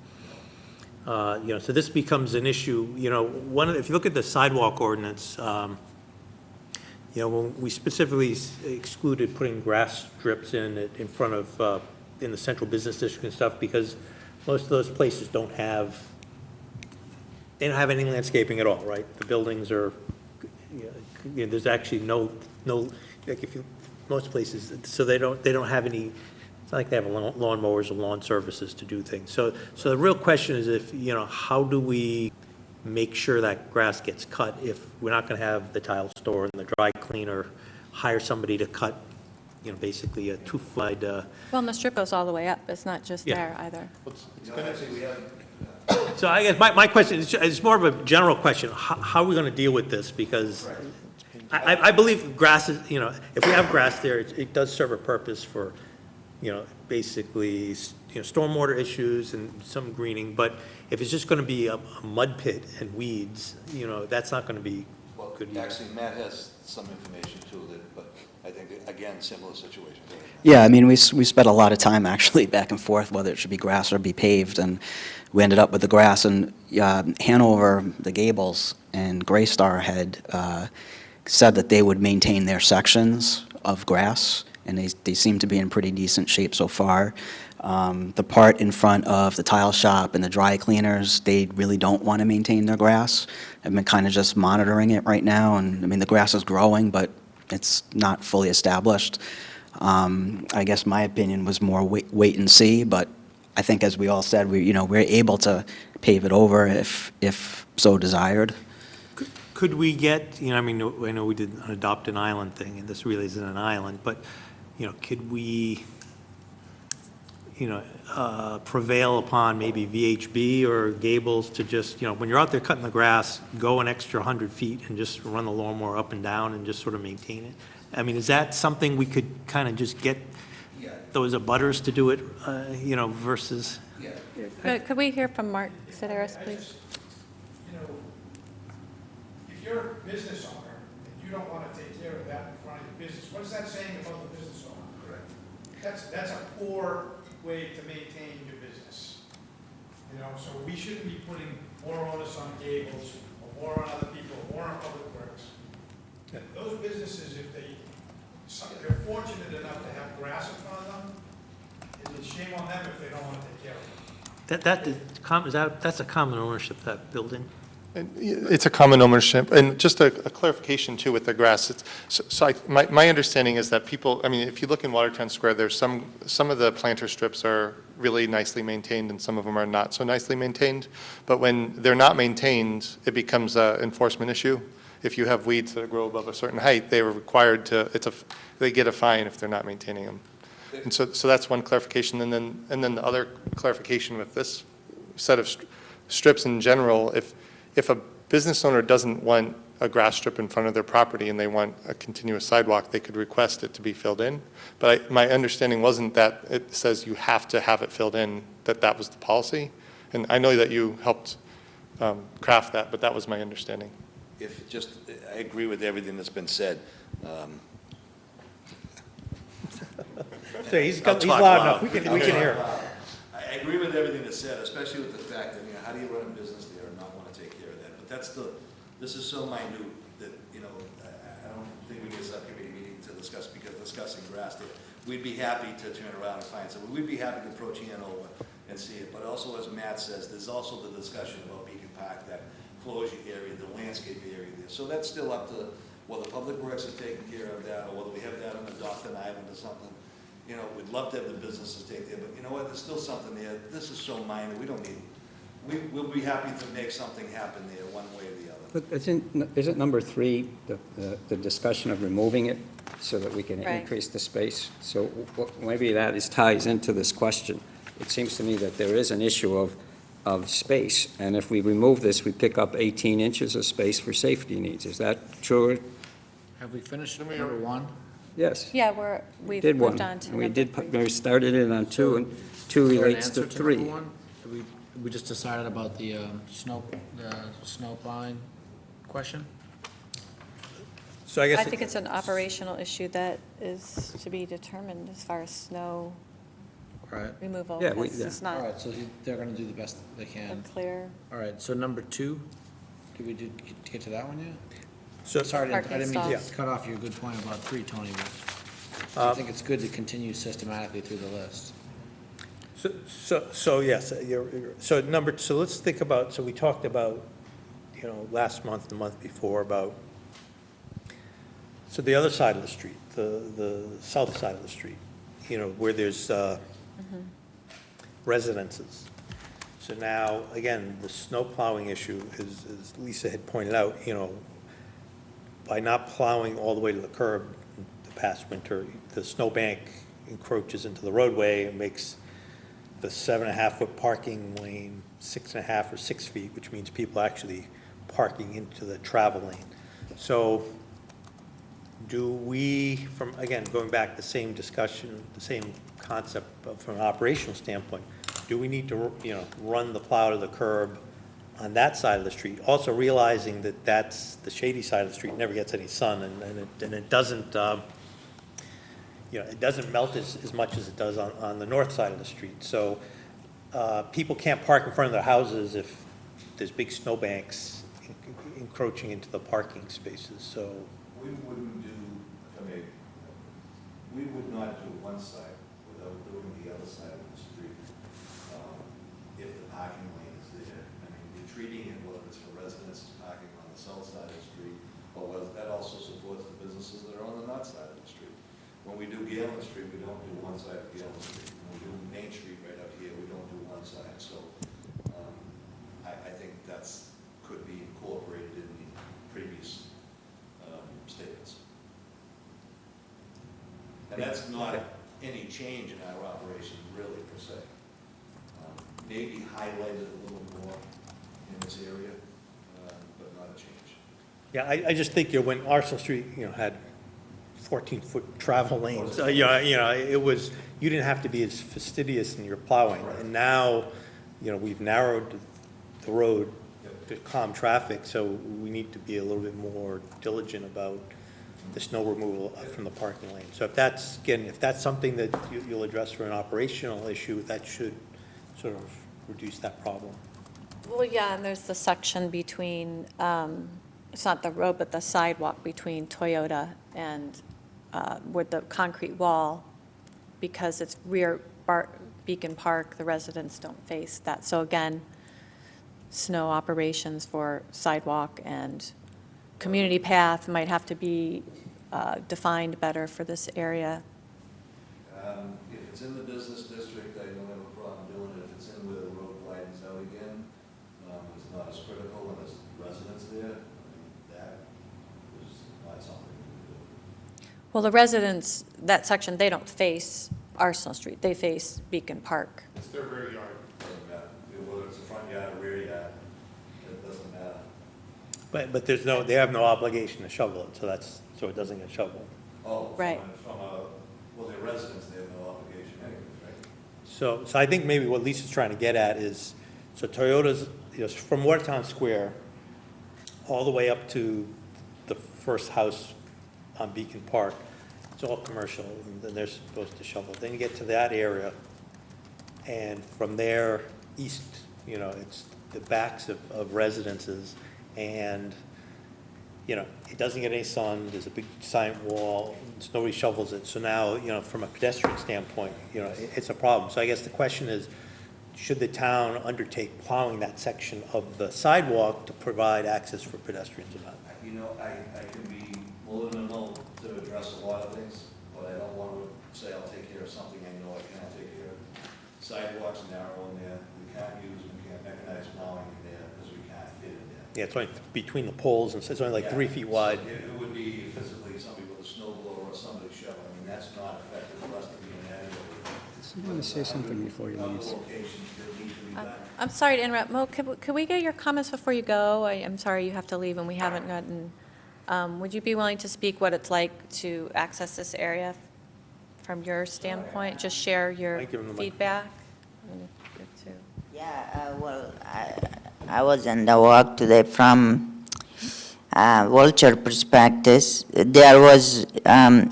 You know, so this becomes an issue, you know, if you look at the sidewalk ordinance, you know, when we specifically excluded putting grass strips in front of, in the central business district and stuff, because most of those places don't have any landscaping at all, right? The buildings are, you know, there's actually no, like if you, most places, so they don't have any, it's not like they have lawn mowers or lawn services to do things. So the real question is if, you know, how do we make sure that grass gets cut if we're not going to have the tile store and the dry cleaner hire somebody to cut, you know, basically a 2-foot, Well, and the strip goes all the way up. It's not just Yeah. there either. You know, actually, we have, So I guess my question is, it's more of a general question. How are we going to deal with this? Because I believe grass is, you know, if we have grass there, it does serve a purpose for, you know, basically, you know, stormwater issues and some greening. But if it's just going to be a mud pit and weeds, you know, that's not going to be well, good either. actually, Matt has some information too, but I think, again, similar situation. Yeah, I mean, we spent a lot of time actually back and forth whether it should be grass or be paved, and we ended up with the grass. And Hanover, the Gables, and Graystar had said that they would maintain their sections of grass, and they seem to be in pretty decent shape so far. The part in front of the tile shop and the dry cleaners, they really don't want to maintain their grass. I've been kind of just monitoring it right now, and I mean, the grass is growing, but it's not fully established. I guess my opinion was more wait and see, but I think, as we all said, we're able to pave it over if so desired. Could we get, you know, I know we did an adopt an island thing, and this really isn't an island, but, you know, could we, you know, prevail upon maybe VHB or Gables to just, you know, when you're out there cutting the grass, go an extra 100 feet and just run the lawnmower up and down and just sort of maintain it? I mean, is that something we could kind of just get those abutters to do it, you know, versus? Could we hear from Mark Sideris, please? You know, if you're a business owner and you don't want to take care of that in front of your business, what is that saying about the business owner? Correct. That's a poor way to maintain your business. You know, so we shouldn't be putting more onus on Gables or more on other people, or more on Public Works. Those businesses, if they're fortunate enough to have grass in front of them, it's a shame on them if they don't want to take care of it. That's a common ownership, that building? It's a common ownership, and just a clarification too with the grass. My understanding is that people, I mean, if you look in Watertown Square, there's some of the planter strips are really nicely maintained, and some of them are not so nicely maintained. But when they're not maintained, it becomes an enforcement issue. If you have weeds that grow above a certain height, they are required to. They get a fine if they're not maintaining them. And so that's one clarification, and then the other clarification with this set of strips in general, if a business owner doesn't want a grass strip in front of their property and they want a continuous sidewalk, they could request it to be filled in. But my understanding wasn't that it says you have to have it filled in, that was the policy. And I know that you helped craft that, but that was my understanding. I agree with everything that's been said. So he's I'll loud talk enough, loud. we can hear him. I agree with everything that's said, especially with the fact that, how do you run a business there and not want to take care of that? But this is so minute that, I don't think we need a subcommittee meeting to discuss, because discussing grass there. We'd be happy to turn around and find something. We'd be happy to approach Hanover and see it. But also, as Matt says, there's also the discussion about Beacon Park, that closure area, the landscape area there. So that's still up to whether Public Works are taking care of that, or whether we have that on the Dawson Island or something. We'd love to have the businesses take there, but you know what, there's still something there. This is so minor, we don't need, we'll be happy to make something happen there, one way or the other. But isn't number 3, the discussion of removing it so that we can Right. increase the space? So maybe that ties into this question. It seems to me that there is an issue of space, and if we remove this, we pick up 18 inches of space for safety needs. Is that true? Have we finished number 1? Yes. Yeah, we've Did one. moved on to And we number did, 3. we started it on 2, and 2 Is there an relates to answer 3. number 1? We just decided about the snow plowing question? So I I guess, think it's an operational issue that is to be determined as far as snow Right. removal. Yeah, because yeah. It's All not right, so they're gonna do the best they can. clear. All right, so number 2, did we get to that one yet? so, Sorry, I Parking didn't mean to stalls. cut off your good point about 3, Tony, but I think it's good to continue systematically through the list. so yes, so let's think about, so we talked about, last month, the month before, about, so the other side of the street, the south side of the street, where there's residences. So now, again, the snow plowing issue is, as Lisa had pointed out, by not plowing all the way to the curb the past winter, the snowbank encroaches into the roadway and makes the 7.5-foot parking lane 6.5 or 6 feet, which means people actually parking into the travel lane. So do we, again, going back the same discussion, the same concept from an operational standpoint, do we need to, run the plow to the curb on that side of the street? Also realizing that that's the shady side of the street, never gets any sun, and it doesn't, it doesn't melt as much as it does on the north side of the street. So people can't park in front of their houses if there's big snowbanks encroaching into the parking spaces, so. We wouldn't do, we would not do one side without doing the other side of the street. If the parking lane is there, you're treating it, whether it's for residents parking on the south side of the street, or whether that also supports the businesses that are on the north side of the street. When we do Galen Street, we don't do one side of Galen Street. When we do Main Street right up here, we don't do one side. So I think could be incorporated in the previous statements. And that's not any change in our operation really per se. Maybe highlighted a little more in this area, but not a change. Yeah, I just think, when Arsenal Street, had 14-foot travel lanes, it was, you didn't have to be as fastidious in your plowing. Right. And now, we've narrowed the road to calm traffic, so we need to be a little bit more diligent about the snow removal from the parking lane. So if that's something that you'll address for an operational issue, that should sort of reduce that problem. Well, yeah, and there's the section between, it's not the road, but the sidewalk between Toyota and with the concrete wall, because it's rear Beacon Park, the residents don't face that. So again, snow operations for sidewalk and community path might have to be defined better for this area. If it's in the business district, I don't have a problem doing it. If it's in where the road widens out again, it's not as critical and there's residents there, that is not something we can do. Well, the residents, that section, they don't face Arsenal Street, they face Beacon Park. It's their rear yard. Doesn't matter, whether it's a front yard or rear yard, it doesn't matter. But there's no, they have no obligation to shovel it, so it doesn't get shoveled. Oh, Right. Well, they're residents, they have no obligation anyways, right? So I think maybe what Lisa's trying to get at is, so Toyota's, from Watertown Square all the way up to the first house on Beacon Park, it's all commercial, and then they're supposed to shovel. Then you get to that area, and from there, east, it's the backs of residences, and, it doesn't get any sun, there's a big giant wall, nobody shovels it, so now, from a pedestrian standpoint, it's a problem. So I guess the question is, should the town undertake plowing that section of the sidewalk to provide access for pedestrians or not? I can be willing to address a lot of things, but I don't want to say I'll take care of something I know I cannot take care of. Sidewalks narrow in there, we can't mechanize plowing in there because we can't fit in there. Yeah, it's only between the poles, and it's only like 3 feet wide. So it would be physically somebody with a snow blower or somebody shoveling. I mean, that's not effective for us to be in that area. I want to say something before you Other leave. locations that need to be done. I'm sorry to interrupt. Mo, could we get your comments before you go? I'm sorry you have to leave and we haven't gotten, would you be willing to speak what it's like to access this area from your standpoint? Just share your I give him the mic. feedback? Yeah, well, I was on the walk today from vulture perspective. There was a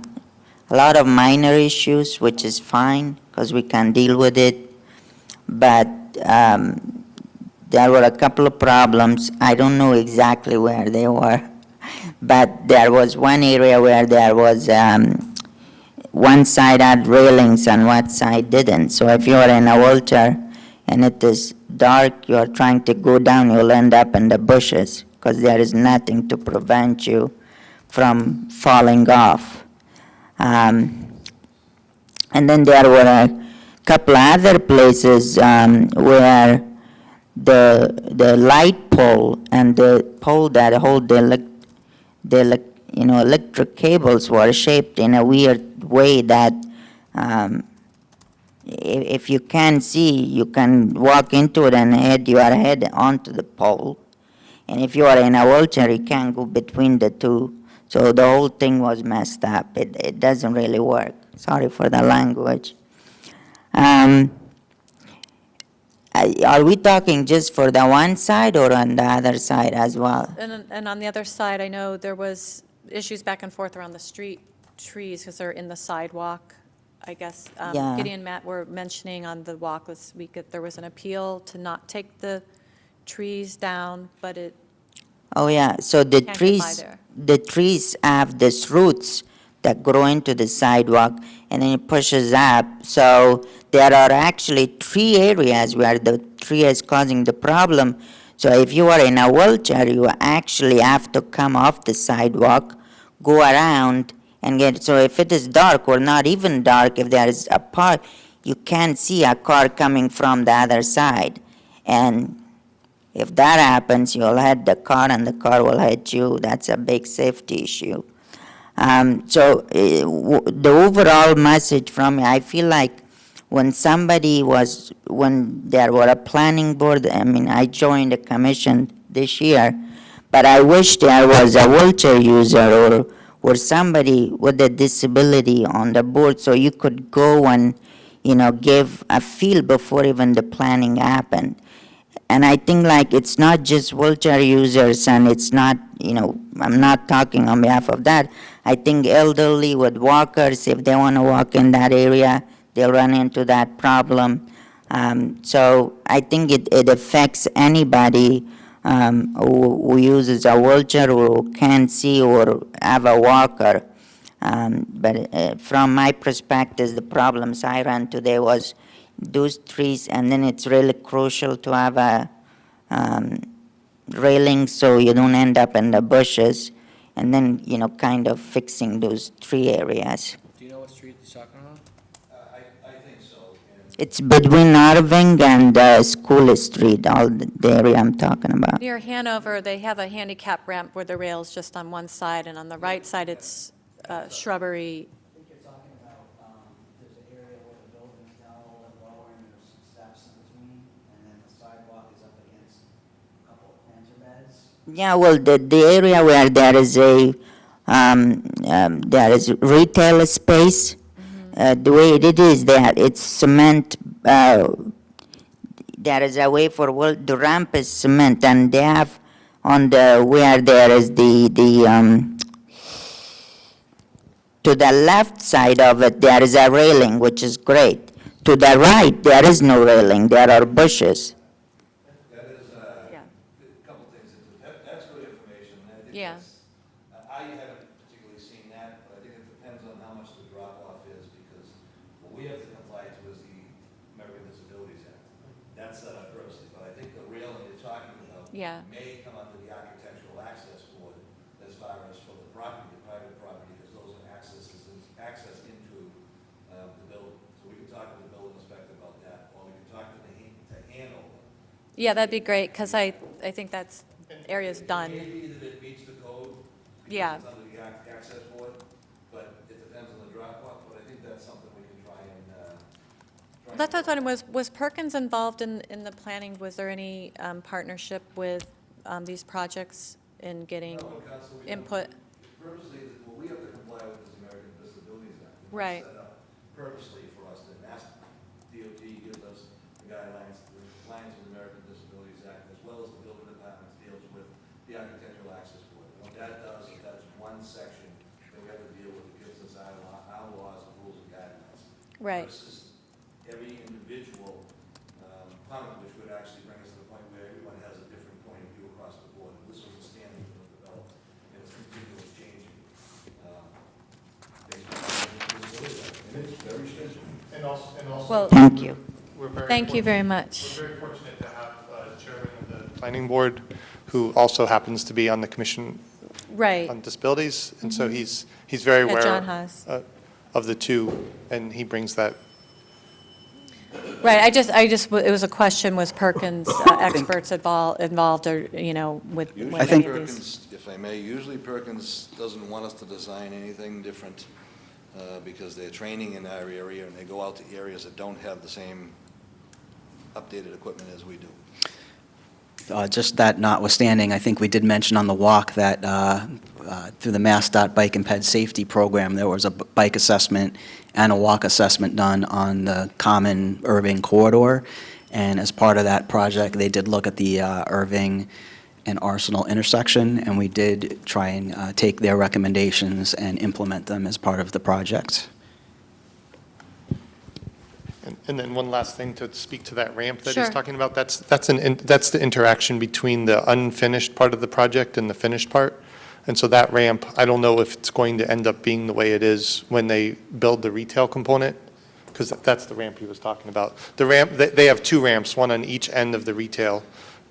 lot of minor issues, which is fine because we can deal with it. But there were a couple of problems. I don't know exactly where they were, but there was one area where there was one side had railings and one side didn't. So if you are in a wheelchair and it is dark, you are trying to go down, you'll end up in the bushes because there is nothing to prevent you from falling off. And then there were a couple other places where the light pole and the pole that hold the electric cables were shaped in a weird way that if you can't see, you can walk into it and hit your head onto the pole. And if you are in a wheelchair, you can't go between the two. So the whole thing was messed up. It doesn't really work. Sorry for the language. Are we talking just for the one side or on the other side as well? And on the other side, I know there was issues back and forth around the street trees because they're in the sidewalk. I guess Yeah. Gideon and Matt were mentioning on the walk this week that there was an appeal to not take the trees down, but it, Oh, yeah, so the Can't get by there. trees have these roots that grow into the sidewalk, and then it pushes up. So there are actually 3 areas where the tree is causing the problem. So if you are in a wheelchair, you actually have to come off the sidewalk, go around, and get, so if it is dark or not even dark, if there is a part, you can't see a car coming from the other side. And if that happens, you'll hit the car and the car will hit you. That's a big safety issue. The overall message from me, I feel like when there were a planning board, I joined the commission this year, but I wish there was a wheelchair user or somebody with a disability on the board so you could go and, give a feel before even the planning happened. And I think it's not just wheelchair users and it's not, I'm not talking on behalf of that. I think elderly with walkers, if they want to walk in that area, they'll run into that problem. So I think it affects anybody who uses a wheelchair or who can't see or have a walker. But from my perspective, the problems I ran today was those trees, and then it's really crucial to have a railing so you don't end up in the bushes, and then, kind of fixing those 3 areas. Do you know what street he's talking about? I think so. And It's between Irving and School Street, all the area I'm talking about. near Hanover, they have a handicap ramp where the rail's just on one side, and on the right side, it's shrubbery. I think you're talking about, there's an area where the building is down a little bit lower and there's some steps in between, and then the sidewalk is up against a couple of planter beds. Yeah, well, the area where there is retail space, the way it is there, it's cement, there is a way for, well, the ramp is cement, and they have on the, where there is to the left side of it, there is a railing, which is great. To the right, there is no railing, there are bushes. That is, Yeah. a couple things, that's good information, and I think Yeah. that's, I haven't particularly seen that, but I think it depends on how much the drop-off is, because what we have to comply to is the American Disabilities Act. That's set up grossly, but I think the railing you're talking about Yeah. may come under the Architectural Access Board as far as for the property, the private property, because those are access into the building. So we can talk to the building inspector about that, or we can talk to Hanover. Yeah, that'd be great, because I think that's, area's done. Maybe that it meets the code. because Yeah. It's under the access board, but it depends on the drop-off, but I think that's something we can try and, That's what I thought, was Perkins involved in the planning? Was there any partnership with these projects in getting No, Council, we don't- input? Purposely, what we have to comply with is the American Disabilities Act. It's Right. Set up purposely for us to, ask DOT gives us the guidelines, the compliance with the American Disabilities Act, as well as the building department deals with the Architectural Access Board. And what that does is that's one section that we have to deal with, it gives us our laws, rules, and guidelines. Right. Versus every individual comment, which would actually bring us to the point where everyone has a different point of view across the board. This was a standard that was developed, and it's continually changing. Based on the disability act. And it's very stringent. And also, Well, Thank you. we're very. thank you very fortunate- much. We're very fortunate to have chairman of the planning board, who also happens to be on the commission Right. on disabilities, and so he's very Yeah, aware John Haas. Of the two, and he brings that. Right, it was a question, was Perkins experts involved, or, with Usually with any think- of these? Perkins, if I may, usually Perkins doesn't want us to design anything different because they're training in our area and they go out to areas that don't have the same updated equipment as we do. Just that notwithstanding, I think we did mention on the walk that through the MassDOT Bike and Ped Safety Program, there was a bike assessment and a walk assessment done on the common Irving corridor. And as part of that project, they did look at the Irving and Arsenal intersection, and we did try and take their recommendations and implement them as part of the project. And then one last thing to speak to that ramp that Sure. he's talking about, that's the interaction between the unfinished part of the project and the finished part. And so that ramp, I don't know if it's going to end up being the way it is when they build the retail component, because that's the ramp he was talking about. The ramp, they have two ramps, one on each end of the retail.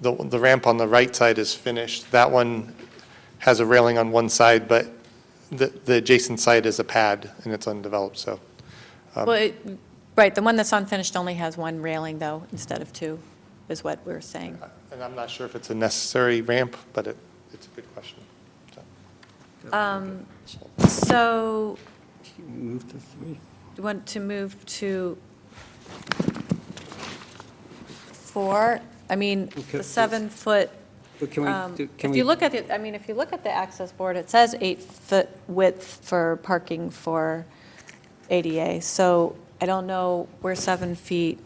The ramp on the right side is finished. That one has a railing on one side, but the adjacent side is a pad and it's undeveloped, so. Well, right, the one that's unfinished only has one railing, though, instead of two, is what we're saying. And I'm not sure if it's a necessary ramp, but it's a good question. So. So, Move to 3. you want to move to 4? I mean, the 7-foot, if you look at it, if you look at the access board, it says 8-foot width for parking for ADA, so I don't know where 7 feet,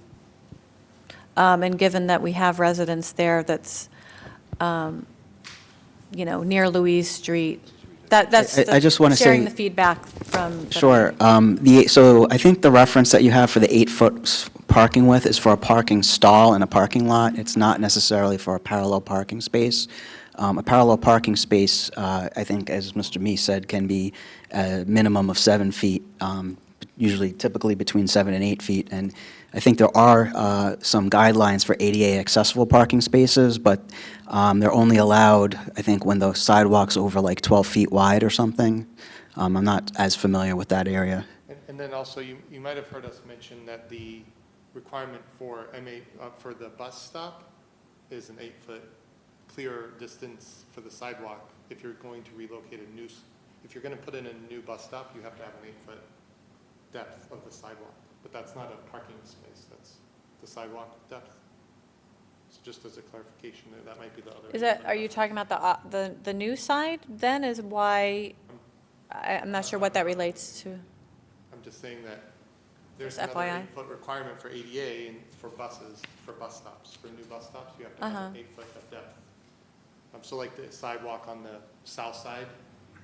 and given that we have residents there that's, near Louise Street, that's I just wanna sharing say- the feedback from. Sure. So I think the reference that you have for the 8-foot parking width is for a parking stall in a parking lot. It's not necessarily for a parallel parking space. A parallel parking space, I think, as Mr. Mee said, can be a minimum of 7 feet, usually typically between 7 and 8 feet. And I think there are some guidelines for ADA accessible parking spaces, but they're only allowed, I think, when the sidewalk's over like 12 feet wide or something. I'm not as familiar with that area. And then also, you might have heard us mention that the requirement for for the bus stop is an 8-foot clear distance for the sidewalk. If you're going to relocate if you're going to put in a new bus stop, you have to have an 8-foot depth of the sidewalk. But that's not a parking space, that's the sidewalk depth. So just as a clarification there, that might be the other. Is that, are you talking about the new side then is why, I'm not sure what that relates to. I'm just saying that there's Just another FYI. 8-foot requirement for ADA and for buses, for bus stops, for new bus stops, you have to have an 8 foot of depth. So like the sidewalk on the south side,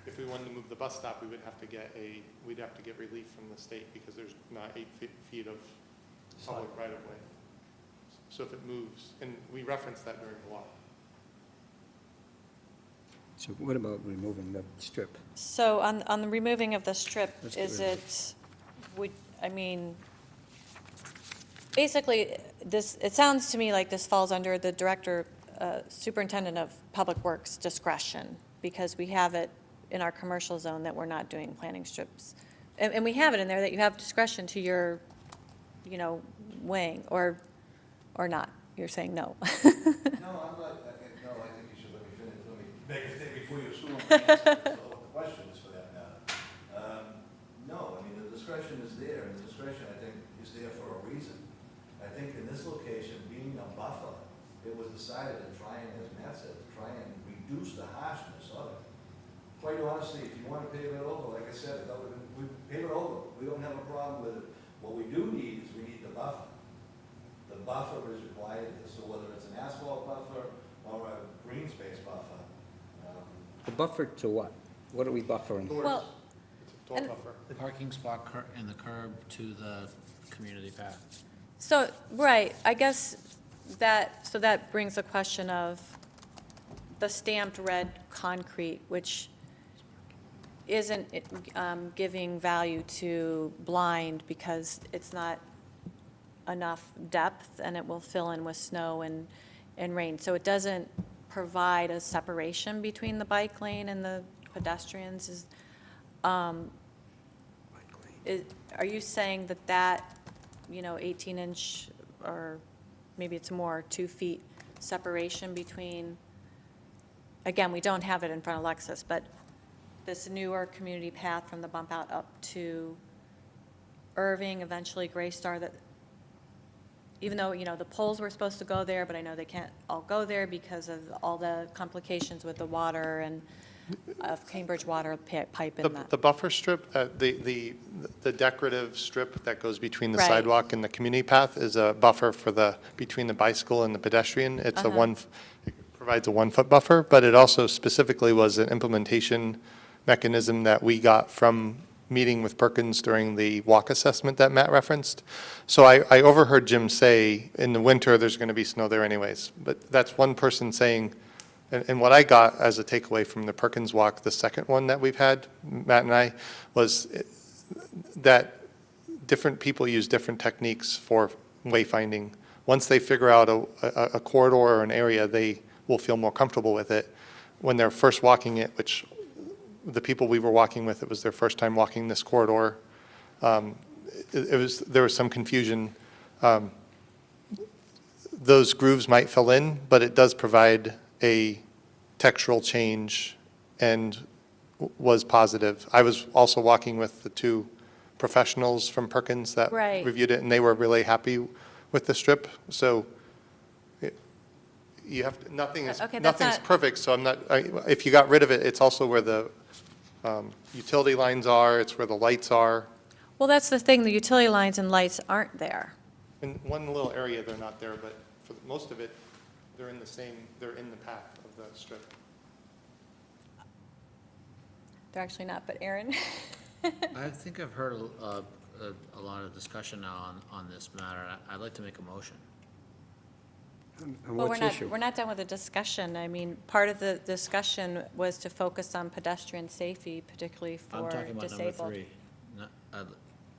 if we wanted to move the bus stop, we'd have to get relief from the state because there's not 8 feet of public right of way. So if it moves, and we referenced that during the walk. So what about removing the strip? So on the removing of the strip, Let's get is rid of it, I mean, basically, it sounds to me like this falls under the director, superintendent of public works discretion, because we have it in our commercial zone that we're not doing planting strips. And we have it in there that you have discretion to your, weighing, or not. You're saying no. No, I'm not, no, I think you should let me finish, let me make a thing before you assume the answer to all the questions for that matter. No, I mean, the discretion is there, and the discretion, I think, is there for a reason. I think in this location, being a buffer, it was decided to try and, as Matt said, to try and reduce the harshness of it. Quite honestly, if you want to pave it over, like I said, we pave it over, we don't have a problem with it. What we do need is we need the buffer. The buffer is required, so whether it's an asphalt buffer or a green space buffer. The buffer to what? What are we buffering? Well, It's a tall and- buffer. The parking spot and the curb to the community path. So, right, I guess that brings a question of the stamped red concrete, which isn't giving value to blind because it's not enough depth and it will fill in with snow and rain. So it doesn't provide a separation between the bike lane and the pedestrians. Are you saying that 18-inch, or maybe it's more, 2 feet separation between, again, we don't have it in front of Lexus, but this newer community path from the bump out up to Irving, eventually Gray Star, that even though, the poles were supposed to go there, but I know they can't all go there because of all the complications with the water and of Cambridge water pipe and that. The buffer strip, the decorative strip that goes between the Right. sidewalk and the community path is a buffer for between the bicycle and the pedestrian. It's it provides a 1 foot buffer, but it also specifically was an implementation mechanism that we got from meeting with Perkins during the walk assessment that Matt referenced. So I overheard Jim say, in the winter, there's going to be snow there anyways. But that's one person saying, and what I got as a takeaway from the Perkins walk, the second one that we've had, Matt and I, was that different people use different techniques for wayfinding. Once they figure out a corridor or an area, they will feel more comfortable with it. When they're first walking it, which the people we were walking with, it was their first time walking this corridor. There was some confusion. Those grooves might fill in, but it does provide a textural change and was positive. I was also walking with the 2 professionals from Perkins that Right. reviewed it, and they were really happy with the strip. So you have to, Okay, that's nothing's not- perfect, so if you got rid of it, it's also where the utility lines are, it's where the lights are. Well, that's the thing, the utility lines and lights aren't there. In one little area, they're not there, but for most of it, they're in the path of the strip. They're actually not, but Aaron? I think I've heard a lot of discussion now on this matter. I'd like to make a motion. On Well, which issue? we're not done with the discussion. I mean, part of the discussion was to focus on pedestrian safety, particularly I'm for talking about number disabled. 3.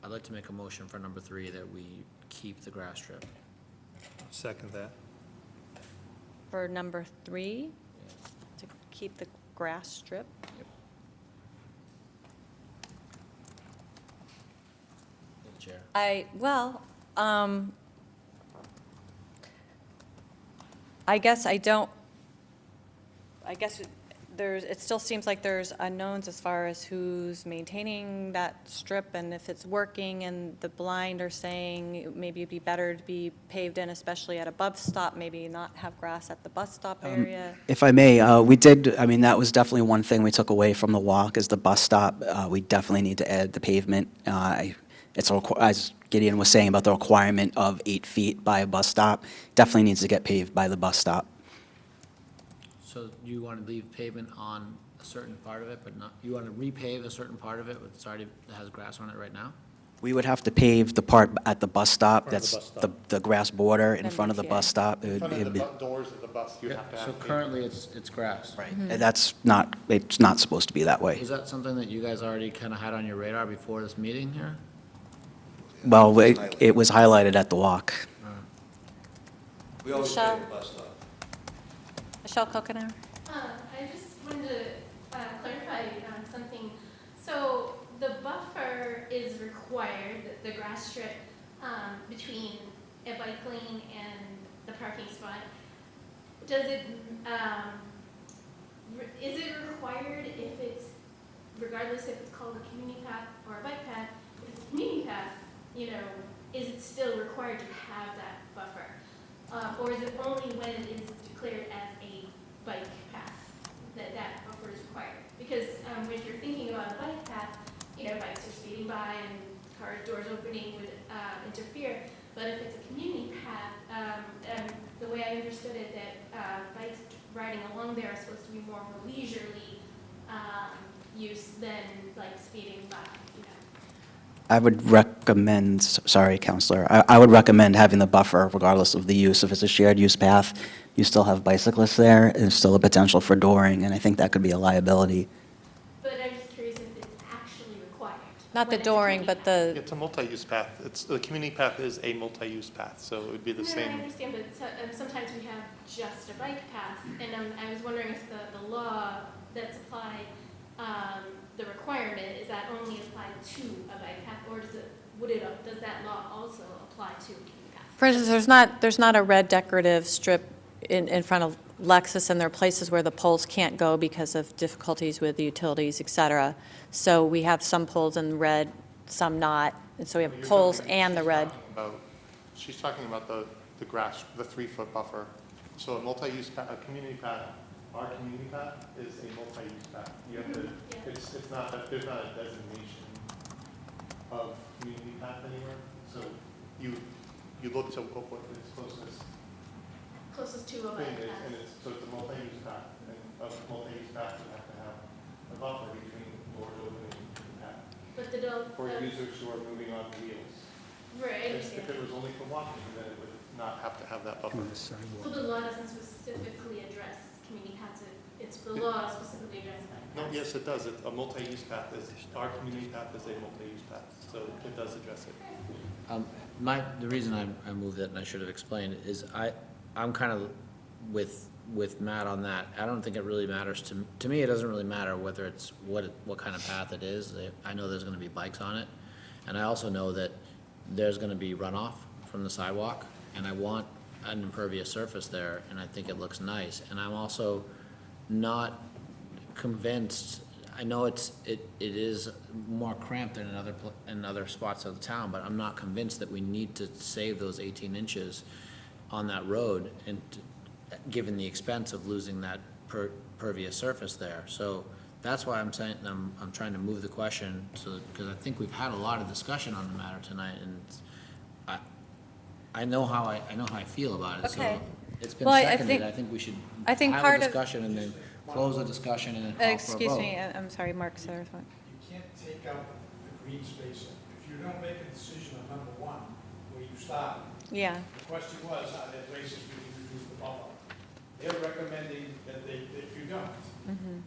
I'd like to make a motion for number 3 that we keep the grass strip. Second that. For number 3, to keep the grass strip. Chair. I guess I don't, I guess it still seems like there's unknowns as far as who's maintaining that strip and if it's working, and the blind are saying maybe it'd be better to be paved in, especially at a bus stop, maybe not have grass at the bus stop area. If I may, we did, I mean, that was definitely one thing we took away from the walk is the bus stop. We definitely need to add the pavement. As Gideon was saying about the requirement of 8 feet by a bus stop, definitely needs to get paved by the bus stop. So you want to leave pavement on a certain part of it, but not, you want to repave a certain part of it that's already, that has grass on it right now? We would have to pave the part at the bus stop, Front of the that's bus stop. the grass border in Then front of the yeah. bus stop. In front of It'd the be- doors of the bus, you have to have. So pavement. currently, it's grass. Right, and that's not, it's not supposed to be that way. Is that something that you guys already kind of had on your radar before this meeting here? Well, it was highlighted at the walk. We always Michelle? take a bus stop. Michelle Coconut? I just wanted to clarify something. So the buffer is required, the grass strip between a bike lane and the parking spot. Does it, is it required if it's, regardless if it's called a community path or a bike path, if it's a community path, you know, is it still required to have that buffer? Or is it only when it is declared as a bike path that that buffer is required? Because when you're thinking about a bike path, you know, bikes are speeding by and car doors opening would interfere. But if it's a community path, the way I understood it, that bikes riding along there are supposed to be more of a leisurely use than like speeding by, you know. I would recommend, sorry, Counselor, I would recommend having the buffer regardless of the use. If it's a shared use path, you still have bicyclists there, and there's still a potential for dooring, and I think that could be a liability. But I'm just curious if it's actually required. Not the when it's a dooring, community but path. the, It's a multi-use path. The community path is a multi-use path, so it would be the No, I same. understand, but sometimes we have just a bike path, and I was wondering if the law that's applied, the requirement, is that only applied to a bike path, or does that law also apply to a community path? for instance, there's not a red decorative strip in front of Lexus, and there are places where the poles can't go because of difficulties with the utilities, et cetera. So we have some poles in red, some not, and so we have poles and the red. She's talking about the grass, the 3-foot buffer. So a multi-use path, a community path, our community path is a multi-use path. You have to, it's not, there's not a designation of community path anywhere. So you look to what is closest Closest to a thing bike is, path. and so it's a multi-use path. And a multi-use path would have to have a buffer between doors opening and path. But the dog, For users who are moving on wheels. right, I If understand. it was only for walking, then it would not have to have that buffer. So the law doesn't specifically address community paths, it's the law specifically addresses bike No, paths. yes, it does. A multi-use path is, our community path is a multi-use path, so it does address it. The reason I moved it, and I should have explained, is I'm kind of with Matt on that. I don't think it really matters to me, it doesn't really matter whether it's what kind of path it is. I know there's gonna be bikes on it, and I also know that there's gonna be runoff from the sidewalk, and I want an impervious surface there, and I think it looks nice. And I'm also not convinced, I know it is more cramped than in other spots of the town, but I'm not convinced that we need to save those 18 inches on that road, and given the expense of losing that pervious surface there. So that's why I'm saying, I'm trying to move the question, because I think we've had a lot of discussion on the matter tonight, and I know how I feel about it, so Okay. it's been Well, I seconded. think- I think we should I think have part a of- discussion and then close the discussion and then call for a vote. Excuse me, I'm sorry, Mark, sorry. You can't take out the green space. If you don't make a decision on number one, where you start, Yeah, the question was, are there places we can reduce the buffer? They're recommending that you don't. mhm.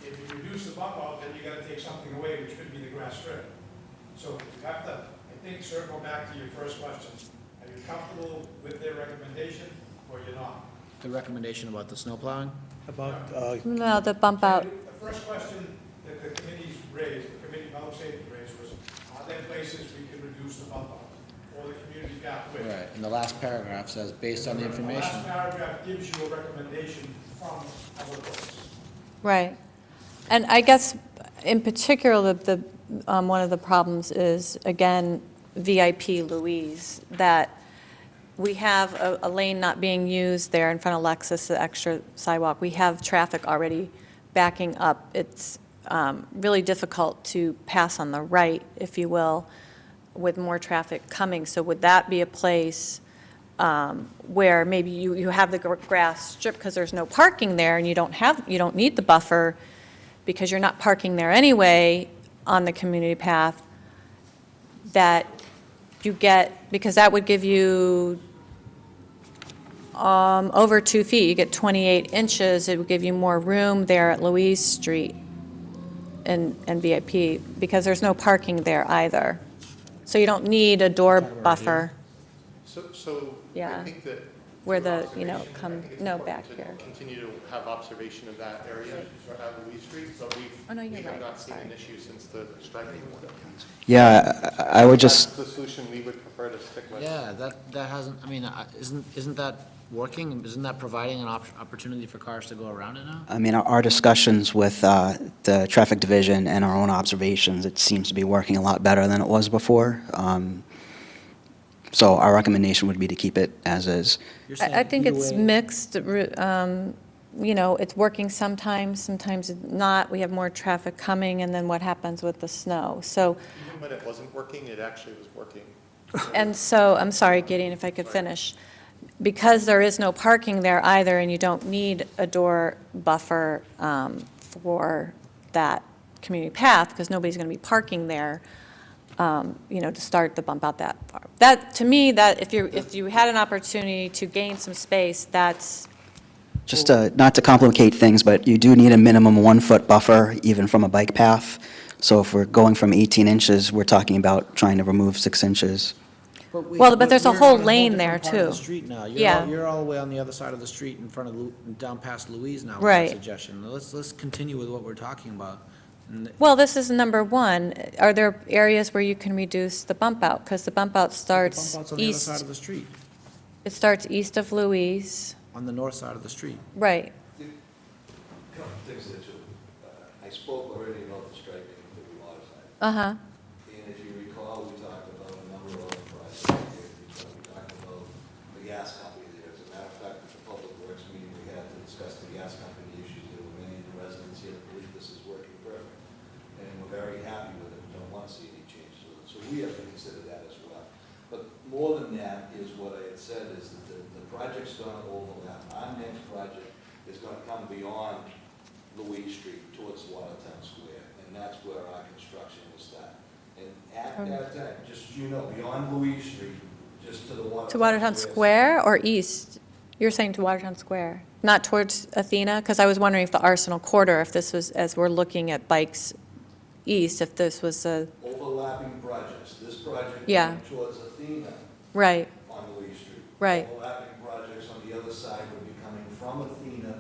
If you reduce the buffer, then you gotta take something away, which could be the grass strip. So you have to, I think, circle back to your first question. Are you comfortable with their recommendation, or you're not? The recommendation about the snow plowing? No, the bump out, The first question that the committee, public safety raised was, are there places we can reduce the bump out? or the community path width. Right, and the last paragraph says, based on the The information. last paragraph gives you a recommendation from Public Works. Right. And I guess in particular, one of the problems is, again, VIP Louise, that we have a lane not being used there in front of Lexus, the extra sidewalk. We have traffic already backing up. It's really difficult to pass on the right, if you will, with more traffic coming. So would that be a place where maybe you have the grass strip because there's no parking there and you don't need the buffer because you're not parking there anyway on the community path, that you get, because that would give you over 2 feet, you get 28 inches, it would give you more room there at Louise Street and VIP, because there's no parking there either. So you don't need a door buffer So Yeah. I think that. where for the, observation, I think it's no, important back to here. Continue to have observation of that area at Louise Street, but Oh, no, we you're have right. not seen Sorry. an issue since the striping. Yeah, I would just, That's the solution we would prefer to stick with. Yeah, that hasn't, I mean, isn't that working? Isn't that providing an opportunity for cars to go around it now? I mean, our discussions with the traffic division and our own observations, it seems to be working a lot better than it was before. So our recommendation would be to keep it as is. You're saying I think either it's way- mixed, it's working sometimes it's not. We have more traffic coming, and then what happens with the snow? So, Even when it wasn't working, it actually was working. and so, I'm sorry, Gideon, if I could finish. Because there is no parking there either, and you don't need a door buffer for that community path, because nobody's going to be parking there, to start the bump out that far. That, to me, that if you had an opportunity to gain some space, that's, Just not to complicate things, but you do need a minimum 1-foot buffer even from a bike path. So if we're going from 18 inches, we're talking about trying to remove 6 inches. Well, but there's a we're whole on lane different there, part of the too. street now. Yeah. You're all the way on the other side of the street in front of, down past Louise now with Right. that suggestion. Let's continue with what we're talking about. And well, this is number one. Are there areas where you can reduce the bump out? Because the bump out the starts bump out's on the other side east, of the street, it starts east of Louise, on the north side of the street. right. A couple of things there too. I spoke already about the striping that we modified. Uh-huh, And if you recall, we talked about a number of other projects. We talked about the gas company there. As a matter of fact, at the Public Works meeting we had to discuss the gas company issues, there were many of the residents here that believe this is working perfect. And we're very happy with it, we don't want to see any changes with it. So we have to consider that as well. But more than that is what I had said is that the project's going to overlap. Our next project is going to come beyond Louise Street towards Watertown Square, and that's where our construction will start. And at that time, just so you know, beyond Louise Street, just to the Watertown. to Watertown Square or east? You're saying to Watertown Square, not towards Athena? Because I was wondering if the Arsenal Quarter, if this was, as we're looking at bikes east, if this was a, Overlapping projects. This project Yeah. going towards Athena right, on Louise Street. Right. Overlapping projects on the other side would be coming from Athena,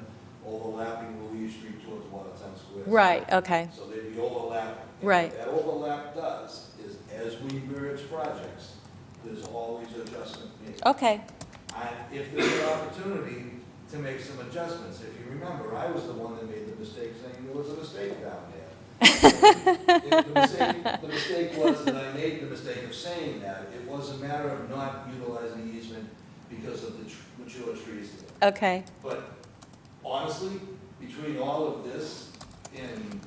overlapping Louise Street towards Watertown Square. right, okay, So they'd be overlapping. And Right. What that overlap does is, as we merge projects, there's always adjustment made. okay, And if there's an opportunity to make some adjustments, if you remember, I was the one that made the mistake saying there was a mistake down there. The mistake was that I made the mistake of saying that. It was a matter of not utilizing the easement because of the mature trees there. okay, But honestly, between all of this and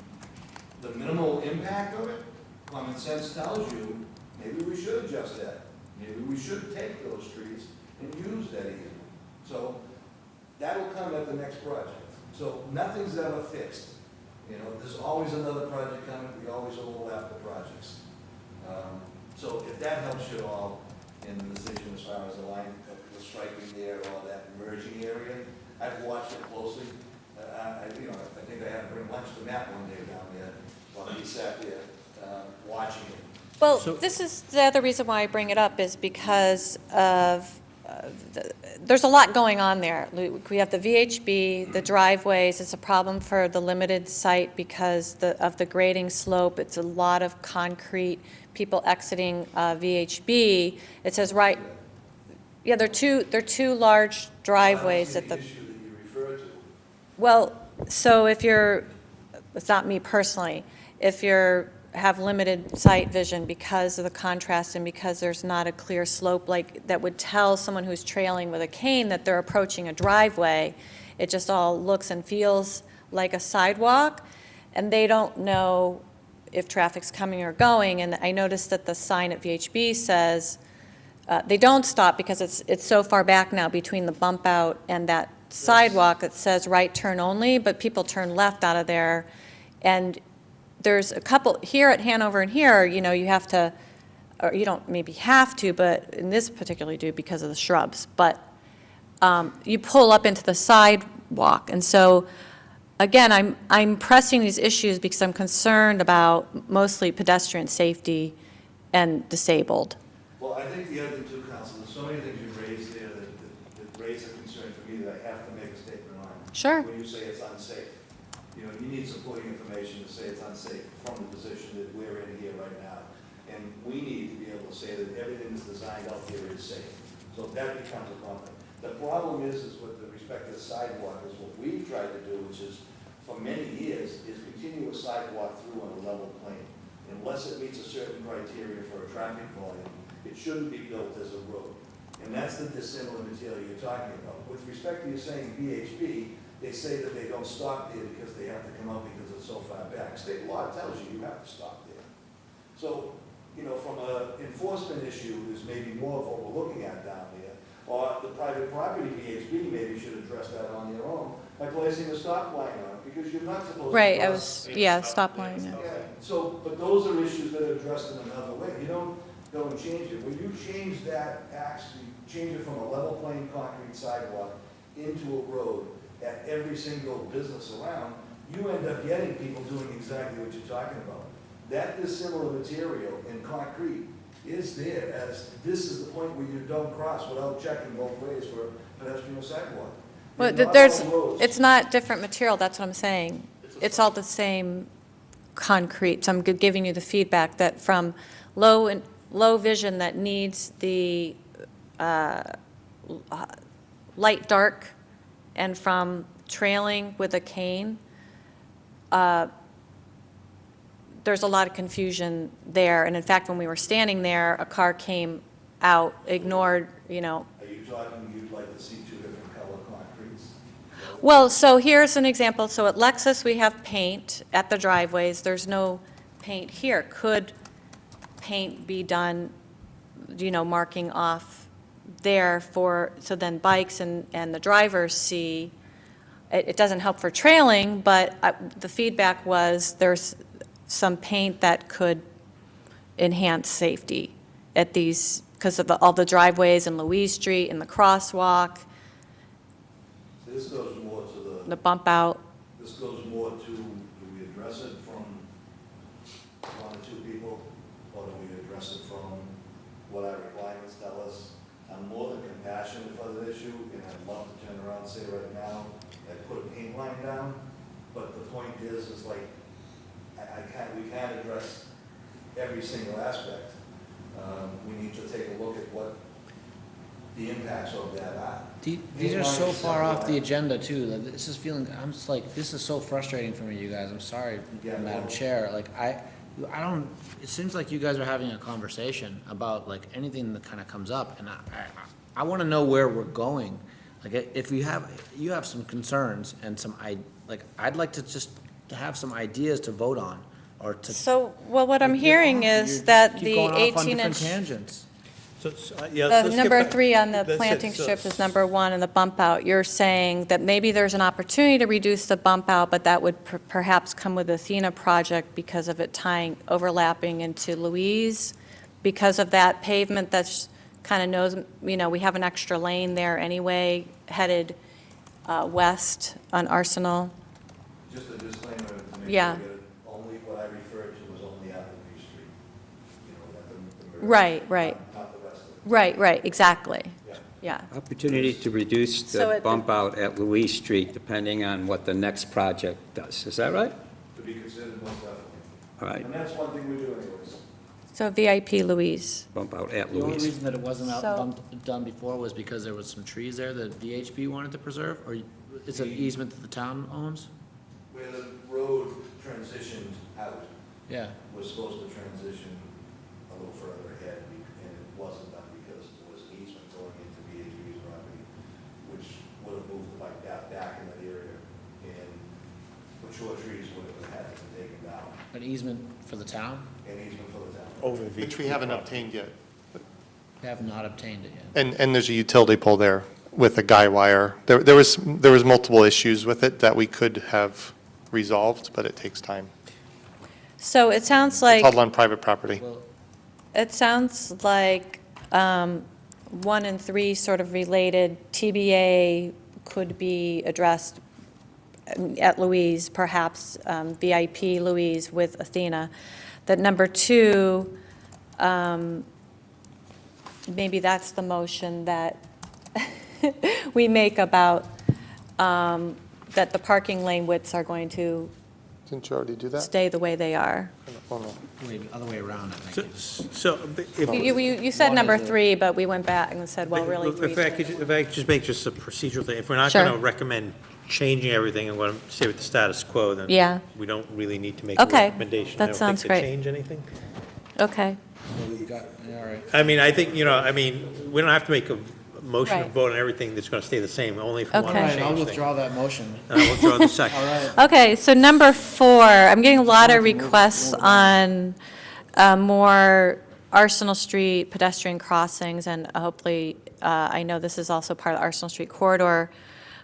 the minimal impact of it, common sense tells you, maybe we should adjust that. Maybe we should take those trees and use that easement. So that'll come at the next project. So nothing's ever fixed. There's always another project coming, we always overlap the projects. So if that helps you at all in the decision as far as the line, the striping there, or that merging area, I've watched it closely. I think I had to bring lunch to Matt one day down there while he sat there, watching it. Well, So- this is the other reason why I bring it up is because of, there's a lot going on there. We have the VHB, the driveways, it's a problem for the limited site because of the grading slope. It's a lot of concrete people exiting VHB, it says right, yeah, they're two large driveways at the. I don't see the issue that you refer to. Well, so if you're, it's not me personally, if you're, have limited sight vision because of the contrast and because there's not a clear slope, like, that would tell someone who's trailing with a cane that they're approaching a driveway, it just all looks and feels like a sidewalk, and they don't know if traffic's coming or going, and I noticed that the sign at VHB says, they don't stop because it's so far back now between the bump out and that sidewalk that says right turn only, but people turn left out of there. And there's a couple, here at Hanover and here, you know, you have to, or you don't maybe have to, but in this particularly do because of the shrubs, but you pull up into the sidewalk. And so, again, I'm pressing these issues because I'm concerned about mostly pedestrian safety and disabled. Well, I think the other two, Council, there's so many things you raised there that raise a concern for me that I have to make a statement on. Sure. When you say it's unsafe. You know, you need supporting information to say it's unsafe from the position that we're in here right now. And we need to be able to say that everything that's designed out here is safe. So that becomes a problem. The problem is with the respect to the sidewalk, is what we've tried to do, which is, for many years, is continue a sidewalk through on a level plane. Unless it meets a certain criteria for a traffic volume, it shouldn't be built as a road. And that's the dissimilar material you're talking about. With respect to you saying VHB, they say that they don't stop there because they have to come out because it's so far back. State law tells you you have to stop there. So, you know, from an enforcement issue, there's maybe more of what we're looking at down there. Or the private property VHB maybe should address that on their own by placing a stop line on it, because you're not supposed to. Right, I cross- was, yeah, stop line, yeah. Yeah, so, but those are issues that are addressed in another way. You don't go and change it. When you change that, actually change it from a level plain concrete sidewalk into a road at every single business around, you end up getting people doing exactly what you're talking about. That dissimilar material in concrete is there as, this is the point where you don't cross without checking both ways for pedestrian sidewalk. But Not there's, all roads. it's not different material, that's what I'm saying. It's all the same concrete. So I'm giving you the feedback that from low vision that needs the light dark, and from trailing with a cane, there's a lot of confusion there. And in fact, when we were standing there, a car came out, ignored, you know. Are you talking, you'd like to see two different color concretes? Well, so here's an example. So at Lexus, we have paint at the driveways. There's no paint here. Could paint be done, you know, marking off there for, so then bikes and the drivers see? It doesn't help for trailing, but the feedback was there's some paint that could enhance safety at these, because of all the driveways in Louise Street and the crosswalk, So this goes more to the bump out. this goes more to, do we address it from one or two people, or do we address it from what our requirements tell us? I'm more than compassionate for the issue, and I'd love to turn around and say right now, I'd put a paint line down, but the point is like, we can't address every single aspect. We need to take a look at what the impacts of that are. These are so far off the agenda too, that this is feeling, I'm just like, this is so frustrating for me, you guys, I'm sorry, Yeah, Madam well- Chair, like, I don't, it seems like you guys are having a conversation about like anything that kind of comes up, and I want to know where we're going. Like, if you have some concerns and I'd like to just have some ideas to vote on, or to. So, well, what I'm Like, hearing you is just that keep the going off on different 18-inch. tangents. The number 3 on the planting strip is number 1, and the bump out, you're saying that maybe there's an opportunity to reduce the bump out, but that would perhaps come with the Athena project because of it overlapping into Louise, because of that pavement that's kind of knows, you know, we have an extra lane there anyway, headed west on Arsenal. Just a disclaimer to make Yeah. sure that only what I referred to was only out of B Street. You know, that the. Right. Not the rest of it. Right, exactly, Yeah. yeah. Opportunity to reduce So the it- bump out at Louise Street, depending on what the next project does. Is that right? To be considered most definitely. All right. And that's one thing we do anyways. So VIP Louise. bump out at The only Louise. reason that it wasn't So- done before was because there was some trees there that VHB wanted to preserve, or it's an easement that the town owns? Where the road transitioned out, Yeah. was supposed to transition a little further ahead, and it wasn't done because there was an easement going into VHB's property, which would have moved the bike path back in that area, and mature trees would have had to be taken down, An easement for the town? an easement for the town. Over Which we haven't obtained yet. They have not obtained it yet. And there's a utility pole there with a guy wire. There was multiple issues with it that we could have resolved, but it takes time. So it sounds It's like, all on private property. Well, it sounds like 1 and 3 sort of related. TBA could be addressed at Louise, perhaps VIP Louise with Athena. That number 2, maybe that's the motion that we make about that the parking lane widths are going to Didn't you already do that? stay the way they are. Oh, no. wait, other way around, I think. So, if. You said number 3, but we went back and said, well, really, 3 If I could, if I could just make just a procedural thing, if we're not Sure. going to recommend changing everything and want to stay with the status quo, then Yeah. we don't really need to make a Okay, recommendation. that sounds great. I don't think to change anything. Okay. All right. I mean, I think, we don't have to make a motion and Right. vote on everything that's going to stay the same, only if we want to Okay. change I'll things. withdraw that motion. And I will withdraw the second. All right. Okay, so number 4, I'm getting a lot of requests on more Arsenal Street pedestrian crossings, and hopefully, I know this is also part of the Arsenal Street corridor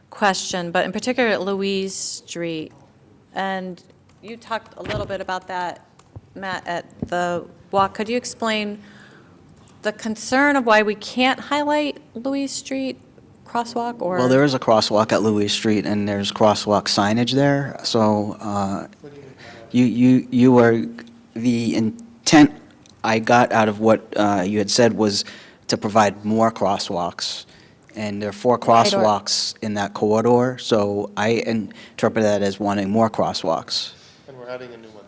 question, but in particular at Louise Street. And you talked a little bit about that, Matt, at the walk. Could you explain the concern of why we can't highlight Louise Street crosswalk, or? Well, there is a crosswalk at Louise Street, and there's crosswalk signage there, so you were, the intent I got out of what you had said was to provide more crosswalks, and there are 4 Right, or- crosswalks in that corridor, so I interpret that as wanting more crosswalks. And we're adding a new one.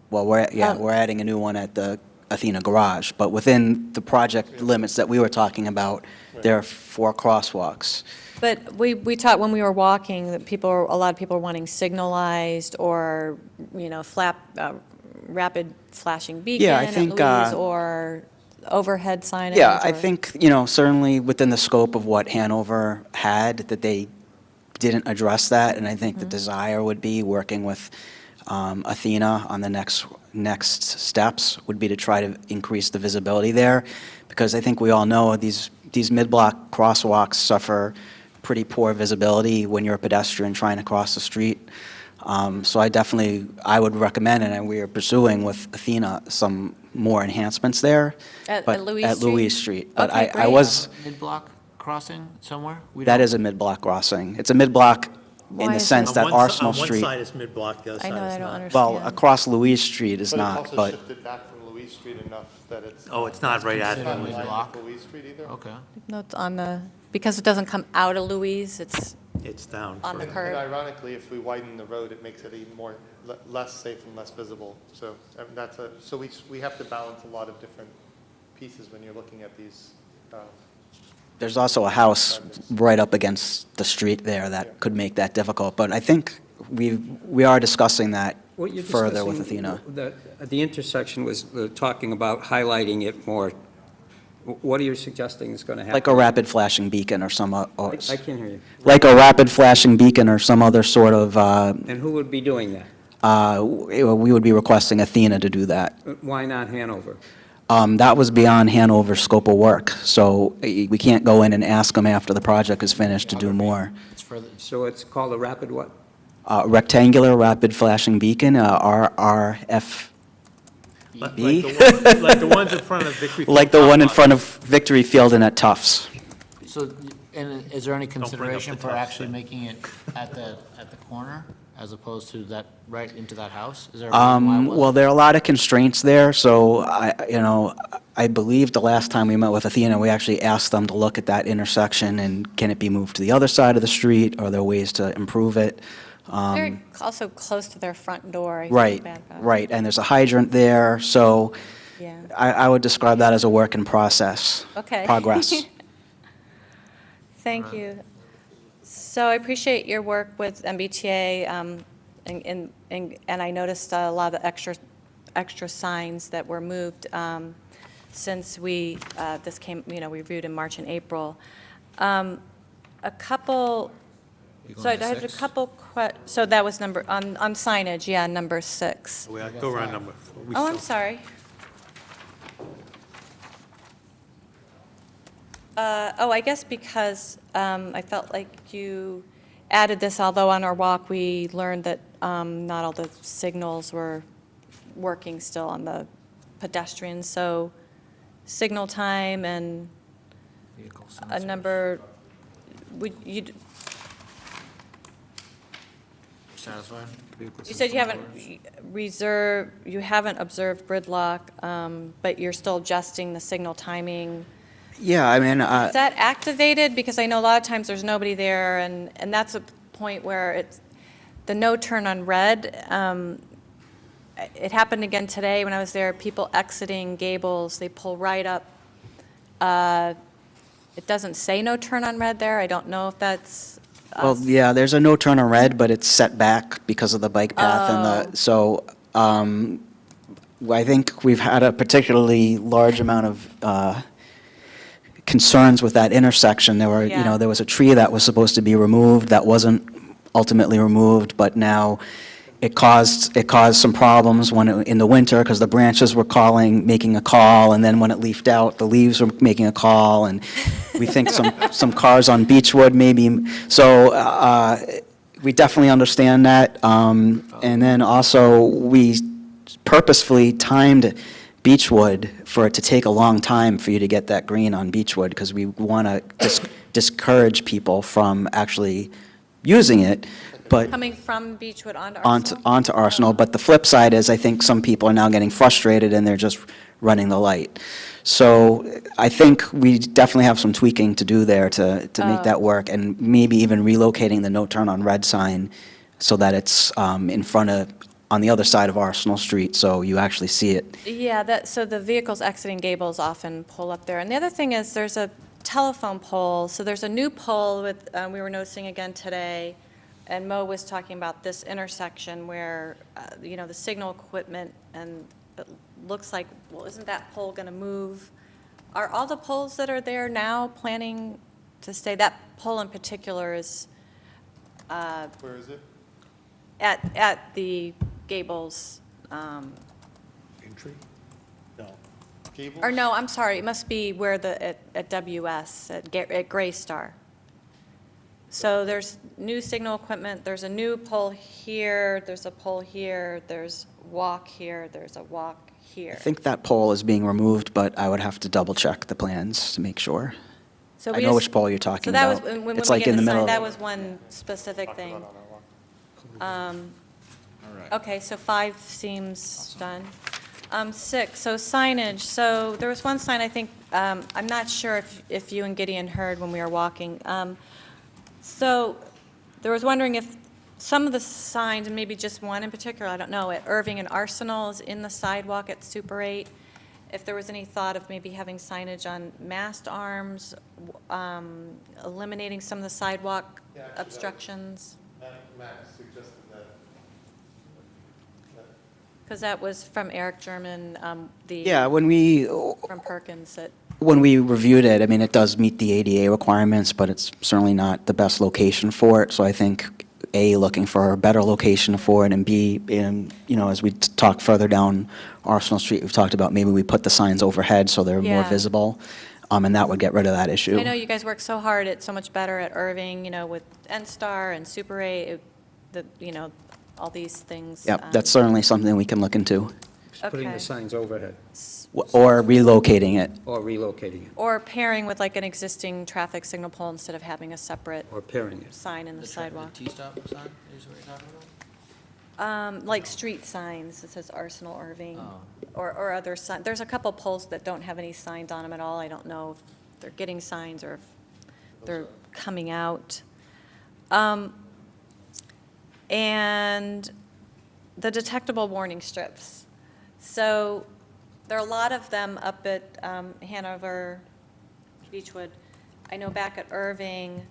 Well, we're adding a new one at the Athena Garage, but within the project limits that we were talking about, there are 4 crosswalks. But we talked when we were walking, that a lot of people are wanting signalized or, rapid flashing beacon Yeah, I at think, Louise, or overhead signage. Yeah, I or- think, certainly within the scope of what Hanover had, that they didn't address that, and I think the desire would be, working with Athena on the next steps, would be to try to increase the visibility there, because I think we all know these mid-block crosswalks suffer pretty poor visibility when you're a pedestrian trying to cross the street. So I would recommend, and we are pursuing with Athena, some more enhancements there. At but Louise At Street? Louise Street. But Okay, I great. was, Mid-block crossing somewhere? We that don't- is a mid-block crossing. It's a mid-block in Why the is sense that? that Arsenal On one Street, side is mid-block, the other I side know, is I don't not. understand. well, across Louise Street is But not, it's also but, shifted back from Louise Street enough that it's. Oh, it's not right at It's not it. in line block? with Louise Street either. Okay. No, it's on the, because it doesn't come out of Louise, it's It's down. on the And curb. ironically, if we widen the road, it makes it even more, less safe and less visible. So so we have to balance a lot of different pieces when you're looking at these. there's also a house right up against the street there that could make that difficult. But I think we are discussing that What you're further with discussing, Athena. The intersection was talking about highlighting it more. What are you suggesting is going to happen? Like a rapid flashing beacon or some, I can't hear you. like a rapid flashing beacon or some other sort of, And who would be doing that? we would be requesting Athena to do that. Why not Hanover? That was beyond Hanover's scope of work, so we can't go in and ask them after the project is finished to do more. It's further, So it's called a rapid what? Rectangular rapid flashing beacon, RRF, Like B? like the ones in front of Victory Field. like the one in front of Victory Field and at Tufts. so, and is there any bring up the consideration for tough actually thing. making it at the corner, as opposed to that, right into that house? Is there a reason why it Well, wasn't? there are a lot of constraints there, so I believe the last time we met with Athena, we actually asked them to look at that intersection and can it be moved to the other side of the street? Are there ways to improve it? They're also close to their front door. I feel Right, bad about it. right, and there's a hydrant there, so Yeah. I would describe that as a work in process. Okay. Progress. Thank you. So I appreciate your work with MBTA, and I noticed a lot of the extra signs that were moved since this came, we reviewed in March and April. A couple, so I had a couple, so that was on signage, yeah, number 6. We go around number. we Oh, I'm still- sorry. I guess because I felt like you added this, although on our walk, we learned that not all the signals were working still on the pedestrians, so signal time and Vehicle a sensors. number, would you, Satisfied? you said you haven't you haven't observed gridlock, but you're still adjusting the signal timing. Yeah, I mean, Is that activated? Because I know a lot of times there's nobody there, and that's a point where it's, the no turn on red, it happened again today when I was there, people exiting Gables, they pull right up. It doesn't say no turn on red there, I don't know if that's well, us. yeah, there's a no turn on red, but it's set back because of the bike path and Oh. so I think we've had a particularly large amount of concerns with that intersection. There were, Yeah. there was a tree that was supposed to be removed that wasn't ultimately removed, but now it caused some problems in the winter because the branches were making a call, and then when it leafed out, the leaves were making a call, and we think some cars on Beechwood maybe. So we definitely understand that. And then also, we purposefully timed Beechwood for it to take a long time for you to get that green on Beechwood, because we want to discourage people from actually using it, but Coming from Beechwood onto Arsenal? onto Arsenal. But the flip side is, I think some people are now getting frustrated and they're just running the light. So I think we definitely have some tweaking to do there to make that work, and maybe even relocating the no turn on red sign so that it's in front of, on the other side of Arsenal Street, so you actually see it. Yeah, so the vehicles exiting Gables often pull up there. And the other thing is, there's a telephone pole, so there's a new pole with, we were noticing again today, and Mo was talking about this intersection where, the signal equipment, and it looks like, well, isn't that pole going to move? Are all the poles that are there now planning to stay? That pole in particular is Where is it? at the Gables, Entry? No. Gables? or no, I'm sorry, it must be where at WS, at Gray Star. So there's new signal equipment, there's a new pole here, there's a pole here, there's walk here, there's a walk here. I think that pole is being removed, but I would have to double-check the plans to make sure. So I we know just- which pole you're talking So that was, about. when It's we like get in the the middle sign, of- that was one specific thing. All right. Okay, so 5 seems done. 6, so signage. So there was one sign, I think, I'm not sure if you and Gideon heard when we were walking. So there was wondering if some of the signs, and maybe just one in particular, I don't know, at Irving and Arsenal is in the sidewalk at Super 8, if there was any thought of maybe having signage on mast arms, eliminating some of the sidewalk Yeah, actually, that- obstructions. Max suggested that. Because that was from Eric German, Yeah, when we from Perkins, that, reviewed it, I mean, it does meet the ADA requirements, but it's certainly not the best location for it. So I think, A, looking for a better location for it, and B, as we talk further down Arsenal Street, we've talked about maybe we put the signs overhead so they're more Yeah. visible, and that would get rid of that issue. I know you guys work so hard, it's so much better at Irving, with N-Star and Super 8, all these things. Yep, that's certainly something we can look into, Putting Okay. the signs overhead or relocating it. or relocating it Or pairing with like an existing traffic signal pole instead of having a separate or pairing it. sign in the sidewalk. The T-stop sign is what you're talking about? Like street signs, that says Arsenal Irving, Oh. or other signs. There's a couple poles that don't have any signs on them at all. I don't know if they're getting signs or if they're coming out. And the detectable warning strips. So there are a lot of them up at Hanover, Beechwood. I know back at Irving,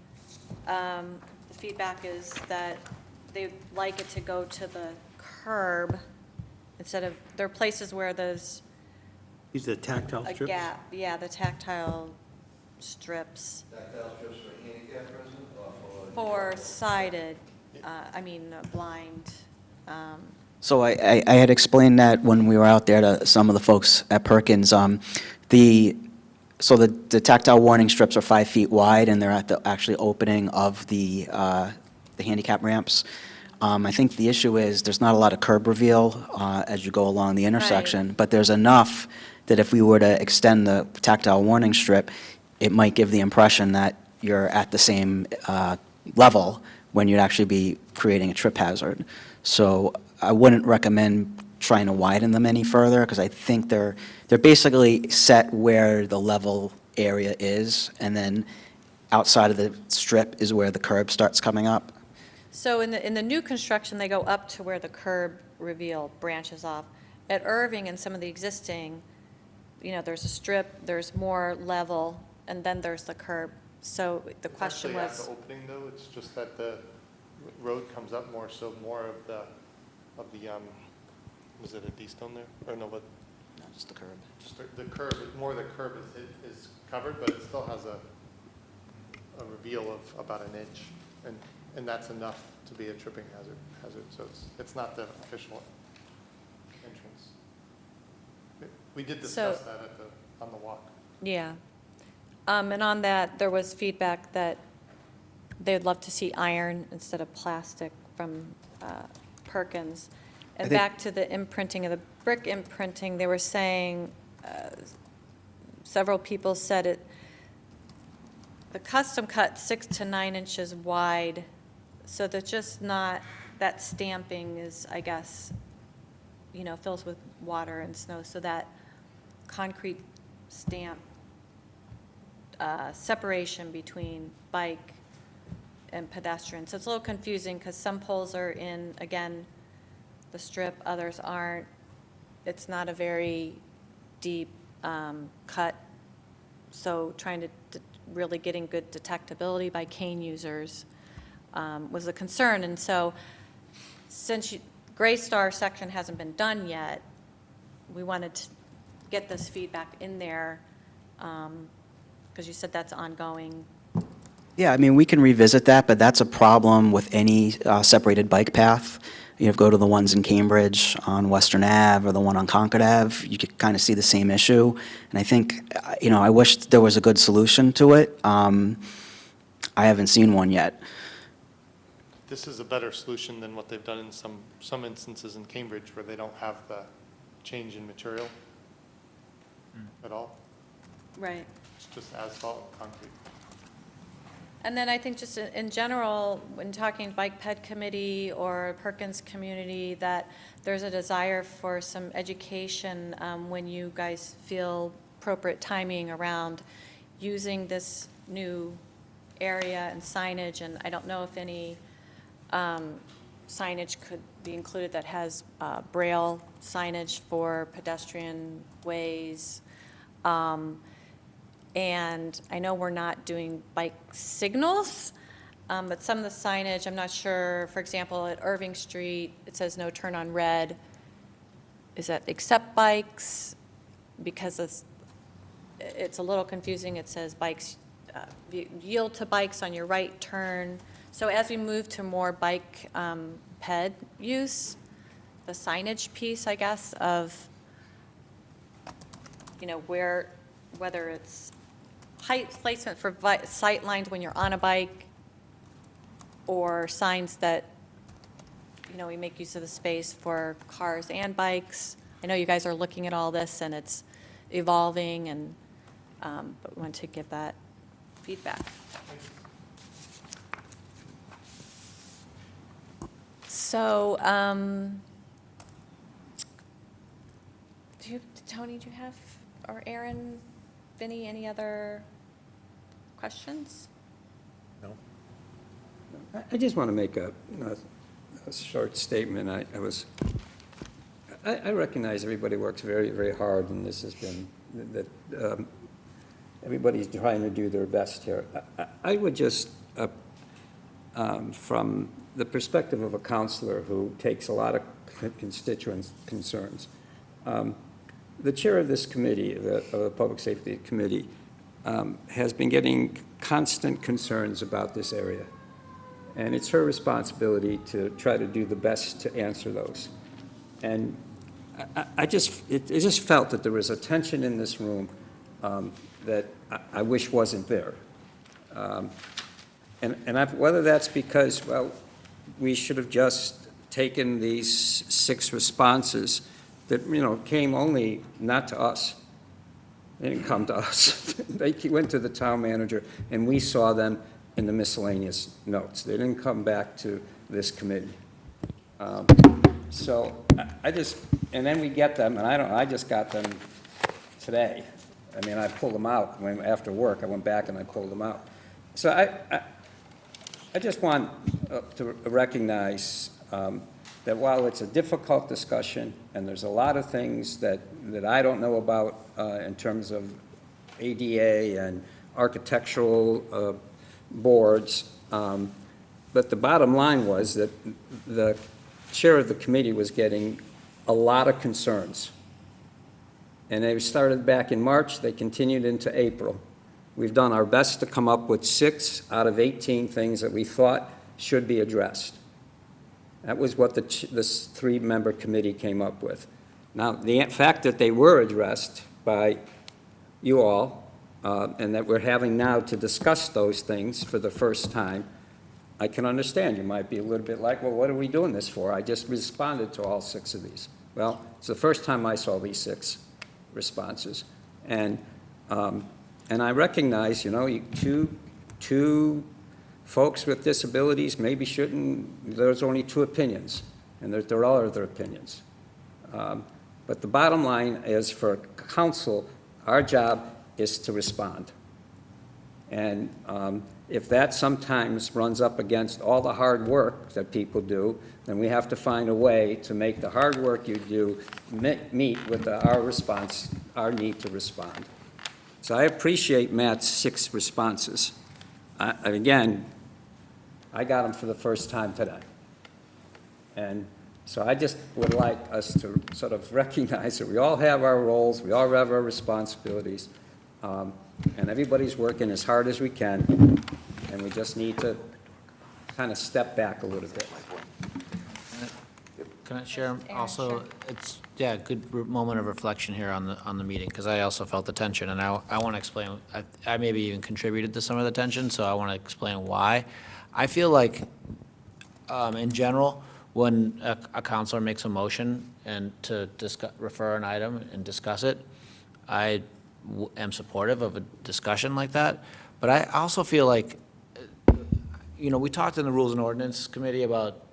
the feedback is that they like it to go to the curb instead of, there are places where there's These are tactile a strips? gap. Yeah, the tactile strips Tactile strips for handicap resident or for? for sighted, blind. So I had explained that when we were out there to some of the folks at Perkins. So the tactile warning strips are 5 feet wide, and they're at the actually opening of the handicap ramps. I think the issue is there's not a lot of curb reveal as you go along the intersection, but there's enough that if we were to extend the tactile warning strip, it might give the impression that you're at the same level when you'd actually be creating a trip hazard. So I wouldn't recommend trying to widen them any further, because I think they're basically set where the level area is, and then outside of the strip is where the curb starts coming up. So in the new construction, they go up to where the curb reveal branches off. At Irving and some of the existing, there's a strip, there's more level, and then there's the curb. So the question It's actually was, at the opening though, it's just that the road comes up more, so more of the, was it a D-stone there? Or no, but No, just the curb. just the curb, more of the curb is covered, but it still has a reveal of about an inch. And that's enough to be a tripping hazard. So it's not the official entrance. We did discuss that on the walk. yeah. And on that, there was feedback that they'd love to see iron instead of plastic from Perkins. And back to the imprinting of the brick imprinting, they were saying, several people said the custom cut 6 to 9 inches wide, so they're just not, that stamping is, I guess, fills with water and snow, so that concrete stamp separation between bike and pedestrian. So it's a little confusing because some poles are in, again, the strip, others aren't. It's not a very deep cut, so trying to really getting good detectability by cane users was a concern. And so since Gray Star section hasn't been done yet, we wanted to get this feedback in there because you said that's ongoing. Yeah, I mean, we can revisit that, but that's a problem with any separated bike path. Go to the ones in Cambridge on Western Ave or the one on Concord Ave, you could kind of see the same issue. And I think, I wish there was a good solution to it. I haven't seen one yet. This is a better solution than what they've done in some instances in Cambridge where they don't have the change in material at all. Right. It's just asphalt and concrete. And then I think just in general, when talking Bike Ped Committee or Perkins community, that there's a desire for some education when you guys feel appropriate timing around using this new area and signage. And I don't know if any signage could be included that has braille signage for pedestrian ways. And I know we're not doing bike signals, but some of the signage, I'm not sure, for example, at Irving Street, it says no turn on red. Is that except bikes? Because it's a little confusing. It says bikes, yield to bikes on your right turn. So as we move to more bike ped use, the signage piece, I guess, of, whether it's height placement for sight lines when you're on a bike, or signs that, we make use of the space for cars and bikes. I know you guys are looking at all this, and it's evolving, and but we want to give that feedback. So, Tony, do you have, or Aaron, Vinny, any other questions? No? I just want to make a short statement. I recognize everybody works very, very hard, and this has been, that everybody's trying to do their best here. I would just, from the perspective of a counselor who takes a lot of constituents' concerns, the chair of this committee, of the Public Safety Committee, has been getting constant concerns about this area. And it's her responsibility to try to do the best to answer those. And it just felt that there was a tension in this room that I wish wasn't there. Whether that's because, well, we should have just taken these 6 responses that, came only, not to us. They didn't come to us. They went to the town manager, and we saw them in the miscellaneous notes. They didn't come back to this committee. So and then we get them, and I just got them today. I mean, I pulled them out. After work, I went back and I pulled them out. So I just want to recognize that while it's a difficult discussion, and there's a lot of things that I don't know about in terms of ADA and architectural boards, but the bottom line was that the chair of the committee was getting a lot of concerns. And they started back in March, they continued into April. We've done our best to come up with 6 out of 18 things that we thought should be addressed. That was what this 3-member committee came up with. Now, the fact that they were addressed by you all, and that we're having now to discuss those things for the first time, I can understand. You might be a little bit like, well, what are we doing this for? I just responded to all 6 of these. Well, it's the first time I saw these 6 responses. And I recognize, two folks with disabilities maybe shouldn't, there's only 2 opinions, and there are other opinions. But the bottom line is, for council, our job is to respond. And if that sometimes runs up against all the hard work that people do, then we have to find a way to make the hard work you do meet with our need to respond. So I appreciate Matt's 6 responses. Again, I got them for the first time today. And so I just would like us to sort of recognize that we all have our roles, we all have our responsibilities, and everybody's working as hard as we can, and we just need to kind of step back a little bit. Can I share also, it's, yeah, a good moment of reflection here on the meeting, because I also felt the tension, and I want to explain, I maybe even contributed to some of the tension, so I want to explain why. I feel like, in general, when a counselor makes a motion and to refer an item and discuss it, I am supportive of a discussion like that, but I also feel like, we talked in the Rules and Ordinance Committee about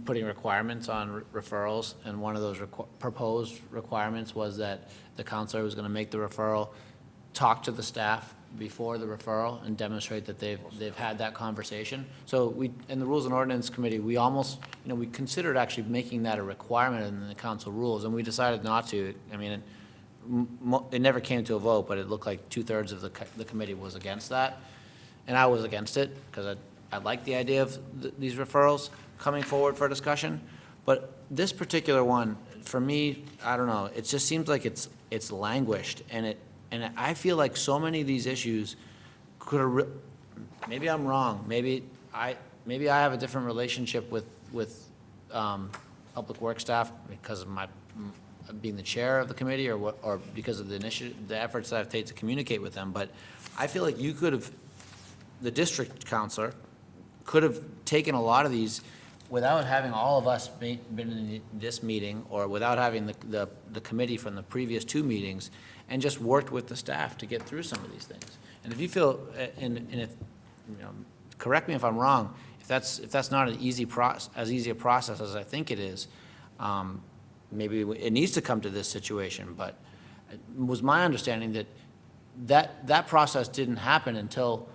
putting requirements on referrals, and one of those proposed requirements was that the counselor was going to make the referral, talk to the staff before the referral, and demonstrate that they've had that conversation. So in the Rules and Ordinance Committee, we almost, we considered actually making that a requirement in the council rules, and we decided not to. I mean, it never came to a vote, but it looked like 2/3 of the committee was against that, and I was against it because I like the idea of these referrals coming forward for discussion. But this particular one, for me, I don't know, it just seems like it's languished, and I feel like so many of these issues could have, maybe I'm wrong, maybe I have a different relationship with public works staff because of my being the chair of the committee, or because of the efforts that I've taken to communicate with them. But I feel like the district counselor could have taken a lot of these without having all of us been in this meeting, or without having the committee from the previous 2 meetings, and just worked with the staff to get through some of these things. And if you feel, and if, correct me if I'm wrong, if that's not as easy a process as I think it is, maybe it needs to come to this situation. But it was my understanding that process didn't happen until,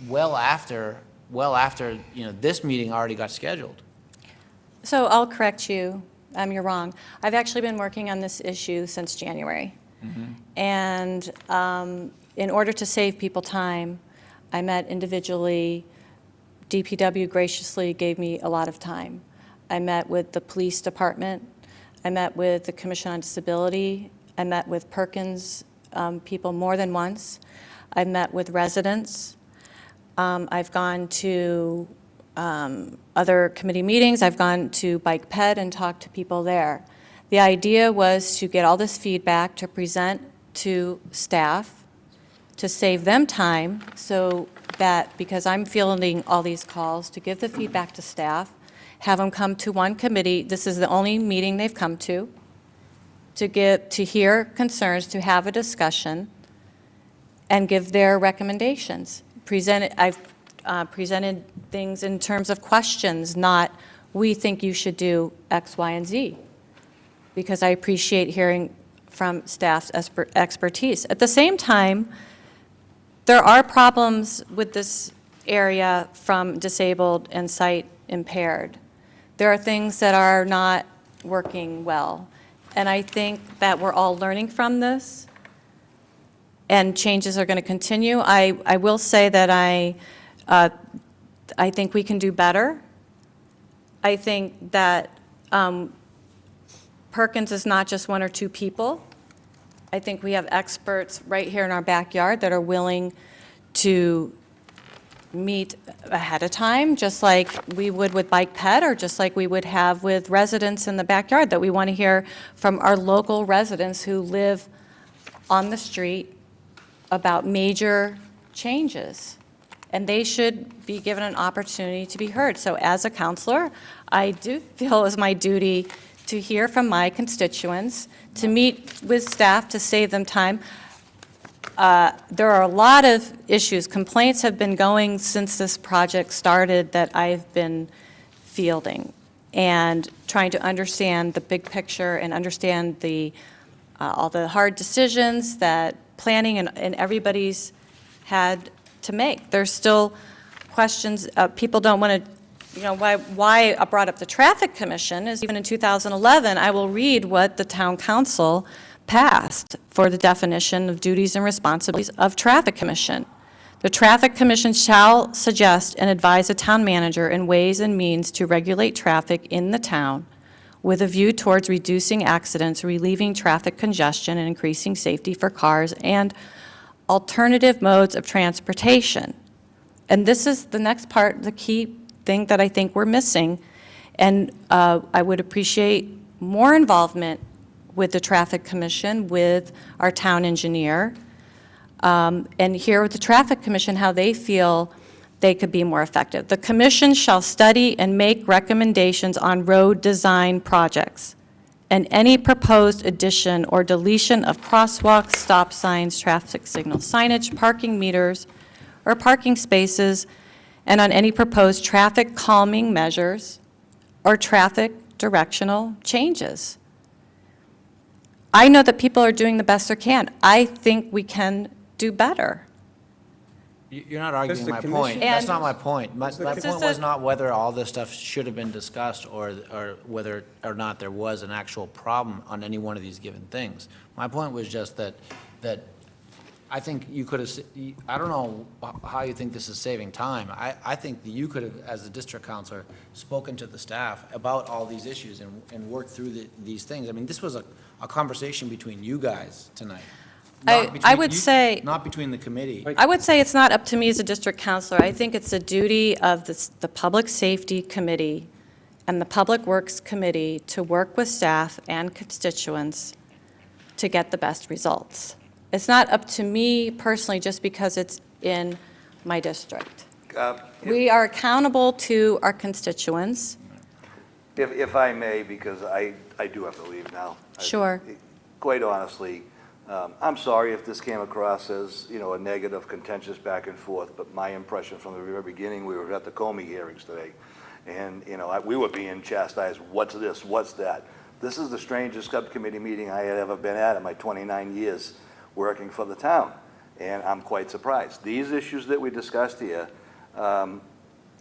well after this meeting already got scheduled. So I'll correct you. You're wrong. I've actually been working on this issue since January. And in order to save people time, I met individually. DPW graciously gave me a lot of time. I met with the police department. I met with the Commission on Disability. I met with Perkins people more than once. I've met with residents. I've gone to other committee meetings. I've gone to Bike Ped and talked to people there. The idea was to get all this feedback, to present to staff, to save them time, so that, because I'm fielding all these calls, to give the feedback to staff, have them come to one committee. This is the only meeting they've come to hear concerns, to have a discussion, and give their recommendations. I've presented things in terms of questions, not, we think you should do X, Y, and Z, because I appreciate hearing from staff's expertise. At the same time, there are problems with this area from disabled and sight impaired. There are things that are not working well. And I think that we're all learning from this, and changes are going to continue. I will say that I think we can do better. I think that Perkins is not just one or two people. I think we have experts right here in our backyard that are willing to meet ahead of time, just like we would with Bike Ped, or just like we would have with residents in the backyard, that we want to hear from our local residents who live on the street about major changes. And they should be given an opportunity to be heard. So as a counselor, I do feel it's my duty to hear from my constituents, to meet with staff to save them time. There are a lot of issues. Complaints have been going since this project started that I've been fielding, and trying to understand the big picture and understand all the hard decisions that planning and everybody's had to make. There's still questions. People don't want to, why I brought up the Traffic Commission is, even in 2011, I will read what the town council passed for the definition of duties and responsibilities of Traffic Commission. The Traffic Commission shall suggest and advise the town manager in ways and means to regulate traffic in the town with a view towards reducing accidents, relieving traffic congestion, and increasing safety for cars and alternative modes of transportation. And this is the next part, the key thing that I think we're missing. And I would appreciate more involvement with the Traffic Commission, with our town engineer, and hear with the Traffic Commission how they feel they could be more effective. The commission shall study and make recommendations on road design projects and any proposed addition or deletion of crosswalks, stop signs, traffic signal signage, parking meters, or parking spaces, and on any proposed traffic calming measures or traffic directional changes. I know that people are doing the best they can. I think we can do better. You're not arguing the my commission- point. That's And- not my point. My the point commission- was not whether all this stuff should have been discussed, or whether or not there was an actual problem on any one of these given things. My point was just that I think you could have, I don't know how you think this is saving time. I think that you could have, as the district counselor, spoken to the staff about all these issues and worked through these things. I mean, this was a conversation between you guys tonight. I would say- Not between the committee. I would say it's not up to me as a district counselor. I think it's the duty of the Public Safety Committee and the Public Works Committee to work with staff and constituents to get the best results. It's not up to me personally just because it's in my district. We are accountable to our constituents. If I may, because I do have to leave now. Sure. Quite honestly, I'm sorry if this came across as, a negative, contentious back and forth, but my impression from the very beginning, we were at the Comey hearings today, and, we were being chastised, what's this, what's that? This is the strangest subcommittee meeting I had ever been at in my 29 years working for the town, and I'm quite surprised. These issues that we discussed here,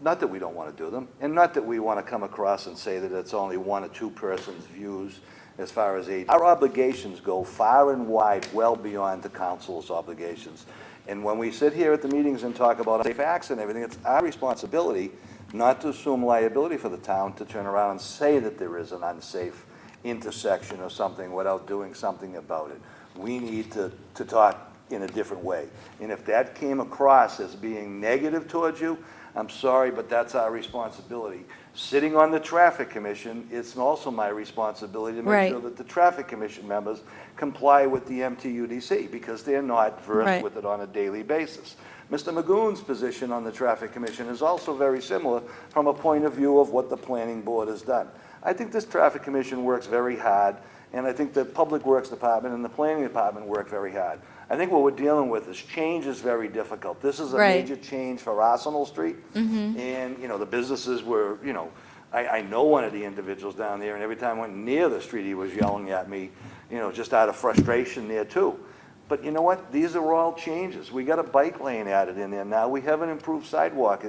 Not that we don't want to do them, and not that we want to come across and say that it's only one or two persons' views as far as age. Our obligations go far and wide, well beyond the council's obligations. And when we sit here at the meetings and talk about safe acts and everything, it's our responsibility not to assume liability for the town to turn around and say that there is an unsafe intersection or something without doing something about it. We need to talk in a different way. And if that came across as being negative towards you, I'm sorry, but that's our responsibility. Sitting on the Traffic Commission, it's also my responsibility to make Right. sure that the Traffic Commission members comply with the MTUDC, because they're not versed Right. with it on a daily basis. Mr. Magoon's position on the Traffic Commission is also very similar from a point of view of what the Planning Board has done. I think this Traffic Commission works very hard, and I think the Public Works Department and the Planning Department work very hard. I think what we're dealing with is change is very difficult. This is a Right. major change for Arsenal Street. And, you know, the businesses were, you know, I know one of the individuals down there, and every time I went near the street, he was yelling at me, you know, just out of frustration there too. But you know what? These are all changes. We got a bike lane added in there now. We have an improved sidewalk.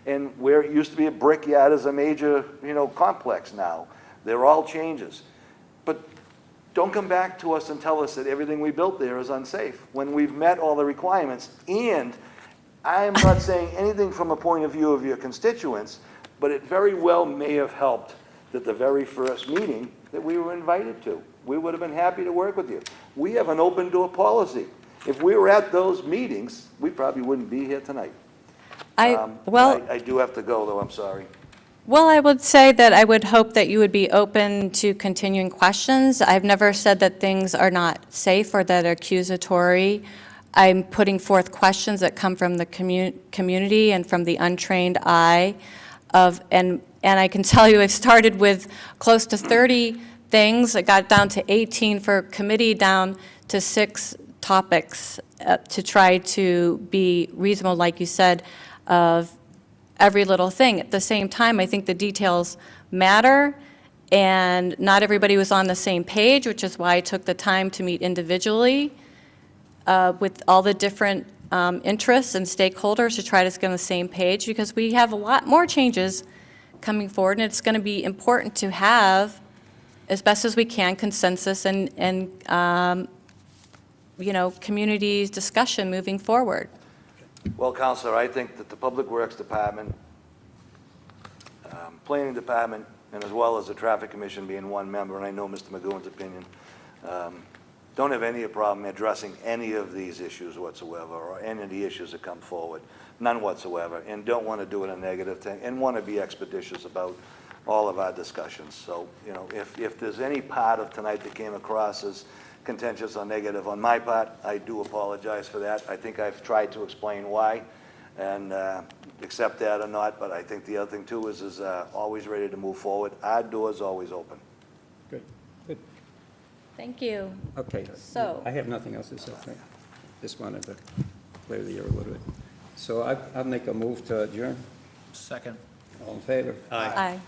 And where it used to be a brickyard is a major, you know, complex now. They're all changes. But don't come back to us and tell us that everything we built there is unsafe when we've met all the requirements. And I'm not saying anything from a point of view of your constituents, but it very well may have helped that the very first meeting that we were invited to. We would have been happy to work with you. We have an open door policy. If we were at those meetings, we probably wouldn't be here tonight. I do have to go, though, I'm sorry. Well, I would say that I would hope that you would be open to continuing questions. I've never said that things are not safe or that are accusatory. I'm putting forth questions that come from the community and from the untrained eye and I can tell you, I started with close to 30 things. I got down to 18 for committee, down to 6 topics to try to be reasonable, like you said, of every little thing. At the same time, I think the details matter, and not everybody was on the same page, which is why I took the time to meet individually with all the different interests and stakeholders to try to get on the same page, because we have a lot more changes coming forward, and it's going to be important to have, as best as we can, consensus and you know, community's discussion moving forward. Well, Counselor, I think that the Public Works Department, Planning Department, and as well as the Traffic Commission being one member, and I know Mr. Magoon's opinion, don't have any problem addressing any of these issues whatsoever, or any of the issues that come forward, none whatsoever, and don't want to do it a negative thing, and want to be expeditious about all of our discussions. So, you know, if there's any part of tonight that came across as contentious or negative on my part, I do apologize for that. I think I've tried to explain why, and accept that or not, but I think the other thing too is always ready to move forward. Our door's always open. Good, good. Thank you. Okay. So- I have nothing else to say. Just wanted to clear the air a little bit. So I'll make a move to adjourn. Second. All in favor? Aye.